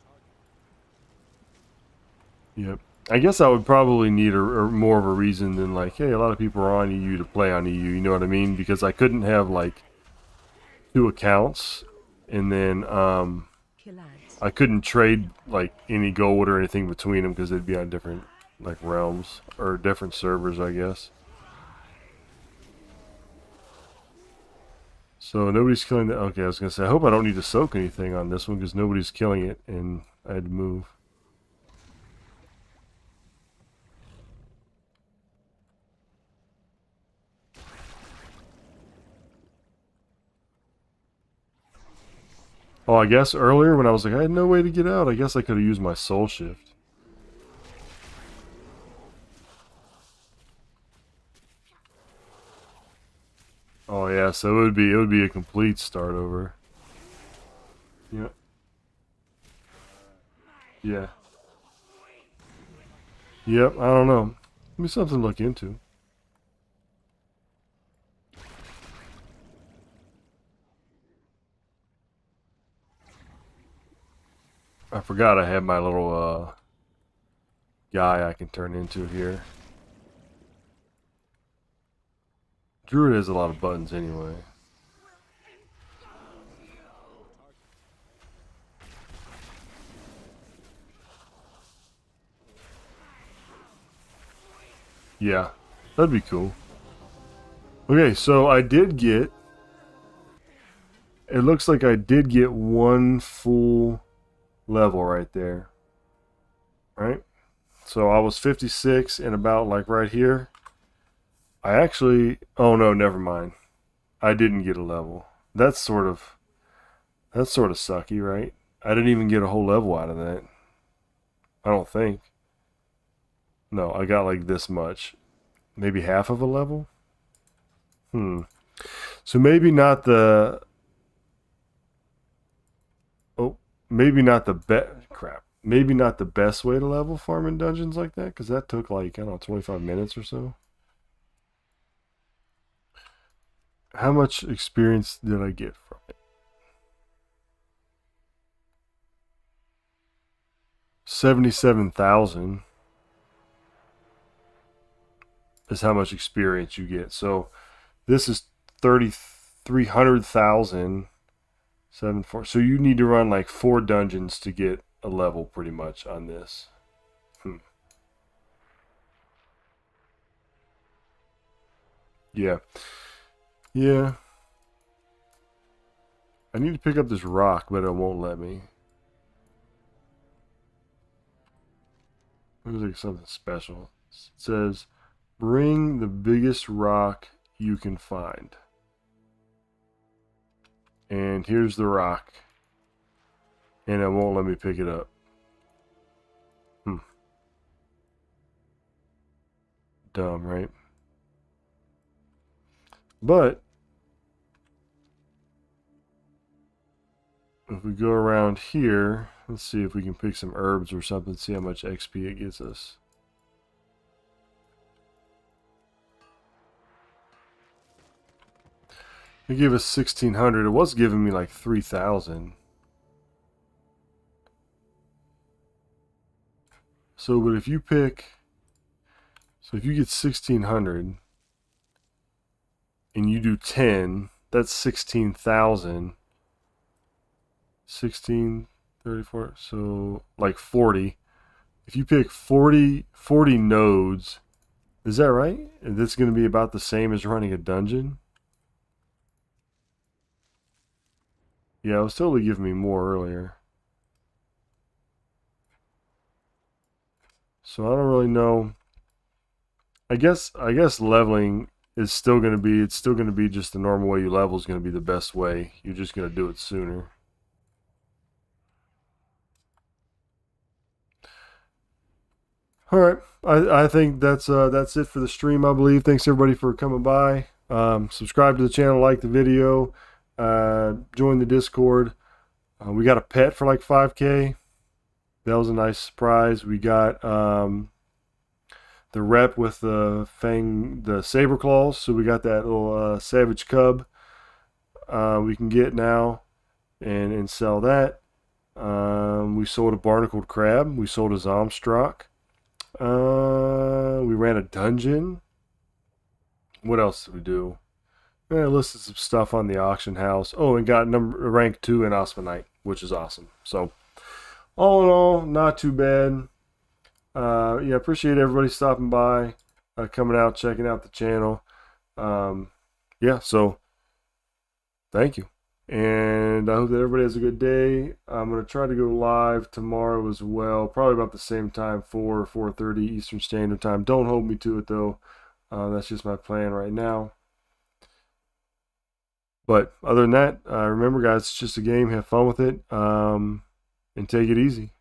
Yep. I guess I would probably need a more of a reason than like, hey, a lot of people are on EU to play on EU. You know what I mean? Because I couldn't have like 2 accounts, and then Kill ads. I couldn't trade like any gold or anything between them because they'd be on different like realms or different servers, I guess. So nobody's killing the. Okay, I was gonna say I hope I don't need to soak anything on this one because nobody's killing it, and I had to move. Oh, I guess earlier when I was like, I had no way to get out, I guess I could have used my soul shift. Oh yeah, so it would be a complete start over. Yeah. Yeah. Yep, I don't know. Maybe something to look into. I forgot I had my little guy I can turn into here. Druid has a lot of buttons anyway. Yeah, that'd be cool. Okay, so I did get... It looks like I did get one full level right there. Right? So I was 56 and about like right here. I actually... Oh no, never mind. I didn't get a level. That's sort of sucky, right? I didn't even get a whole level out of that. I don't think. No, I got like this much. Maybe half of a level? So maybe not the... Oh, maybe not the best... Crap. Maybe not the best way to level farming dungeons like that, because that took like, I don't know, 25 minutes or so. How much experience did I get from it? 77,000 is how much experience you get. So this is 300,000. 7-4. So you need to run like 4 dungeons to get a level pretty much on this. Yeah. Yeah. I need to pick up this rock, but it won't let me. It was like something special. It says, bring the biggest rock you can find. And here's the rock. And it won't let me pick it up. Dumb, right? But if we go around here, let's see if we can pick some herbs or something, see how much XP it gets us. It gave us 1,600. It was giving me like 3,000. So, but if you pick... So if you get 1,600 and you do 10, that's 16,000. 16, 34, so like 40. If you pick 40 nodes, is that right? And that's going to be about the same as running a dungeon? Yeah, it was totally giving me more earlier. So I don't really know. I guess leveling is still going to be, it's still going to be just the normal way you level is going to be the best way. You're just going to do it sooner. All right, I think that's it for the stream, I believe. Thanks everybody for coming by. Subscribe to the channel, like the video, join the Discord. We got a pet for like 5K. That was a nice surprise. We got the rep with the saber claws. So we got that little savage cub we can get now and sell that. We sold a barnacled crab. We sold a Zomstrock. We ran a dungeon. What else did we do? I listed some stuff on the auction house. Oh, and got rank 2 in Osmanite, which is awesome. So, all in all, not too bad. Yeah, appreciate everybody stopping by, coming out, checking out the channel. Yeah, so thank you. And I hope that everybody has a good day. I'm going to try to go live tomorrow as well, probably about the same time, 4:30 Eastern Standard Time. Don't hold me to it, though. That's just my plan right now. But other than that, remember, guys, it's just a game. Have fun with it, and take it easy.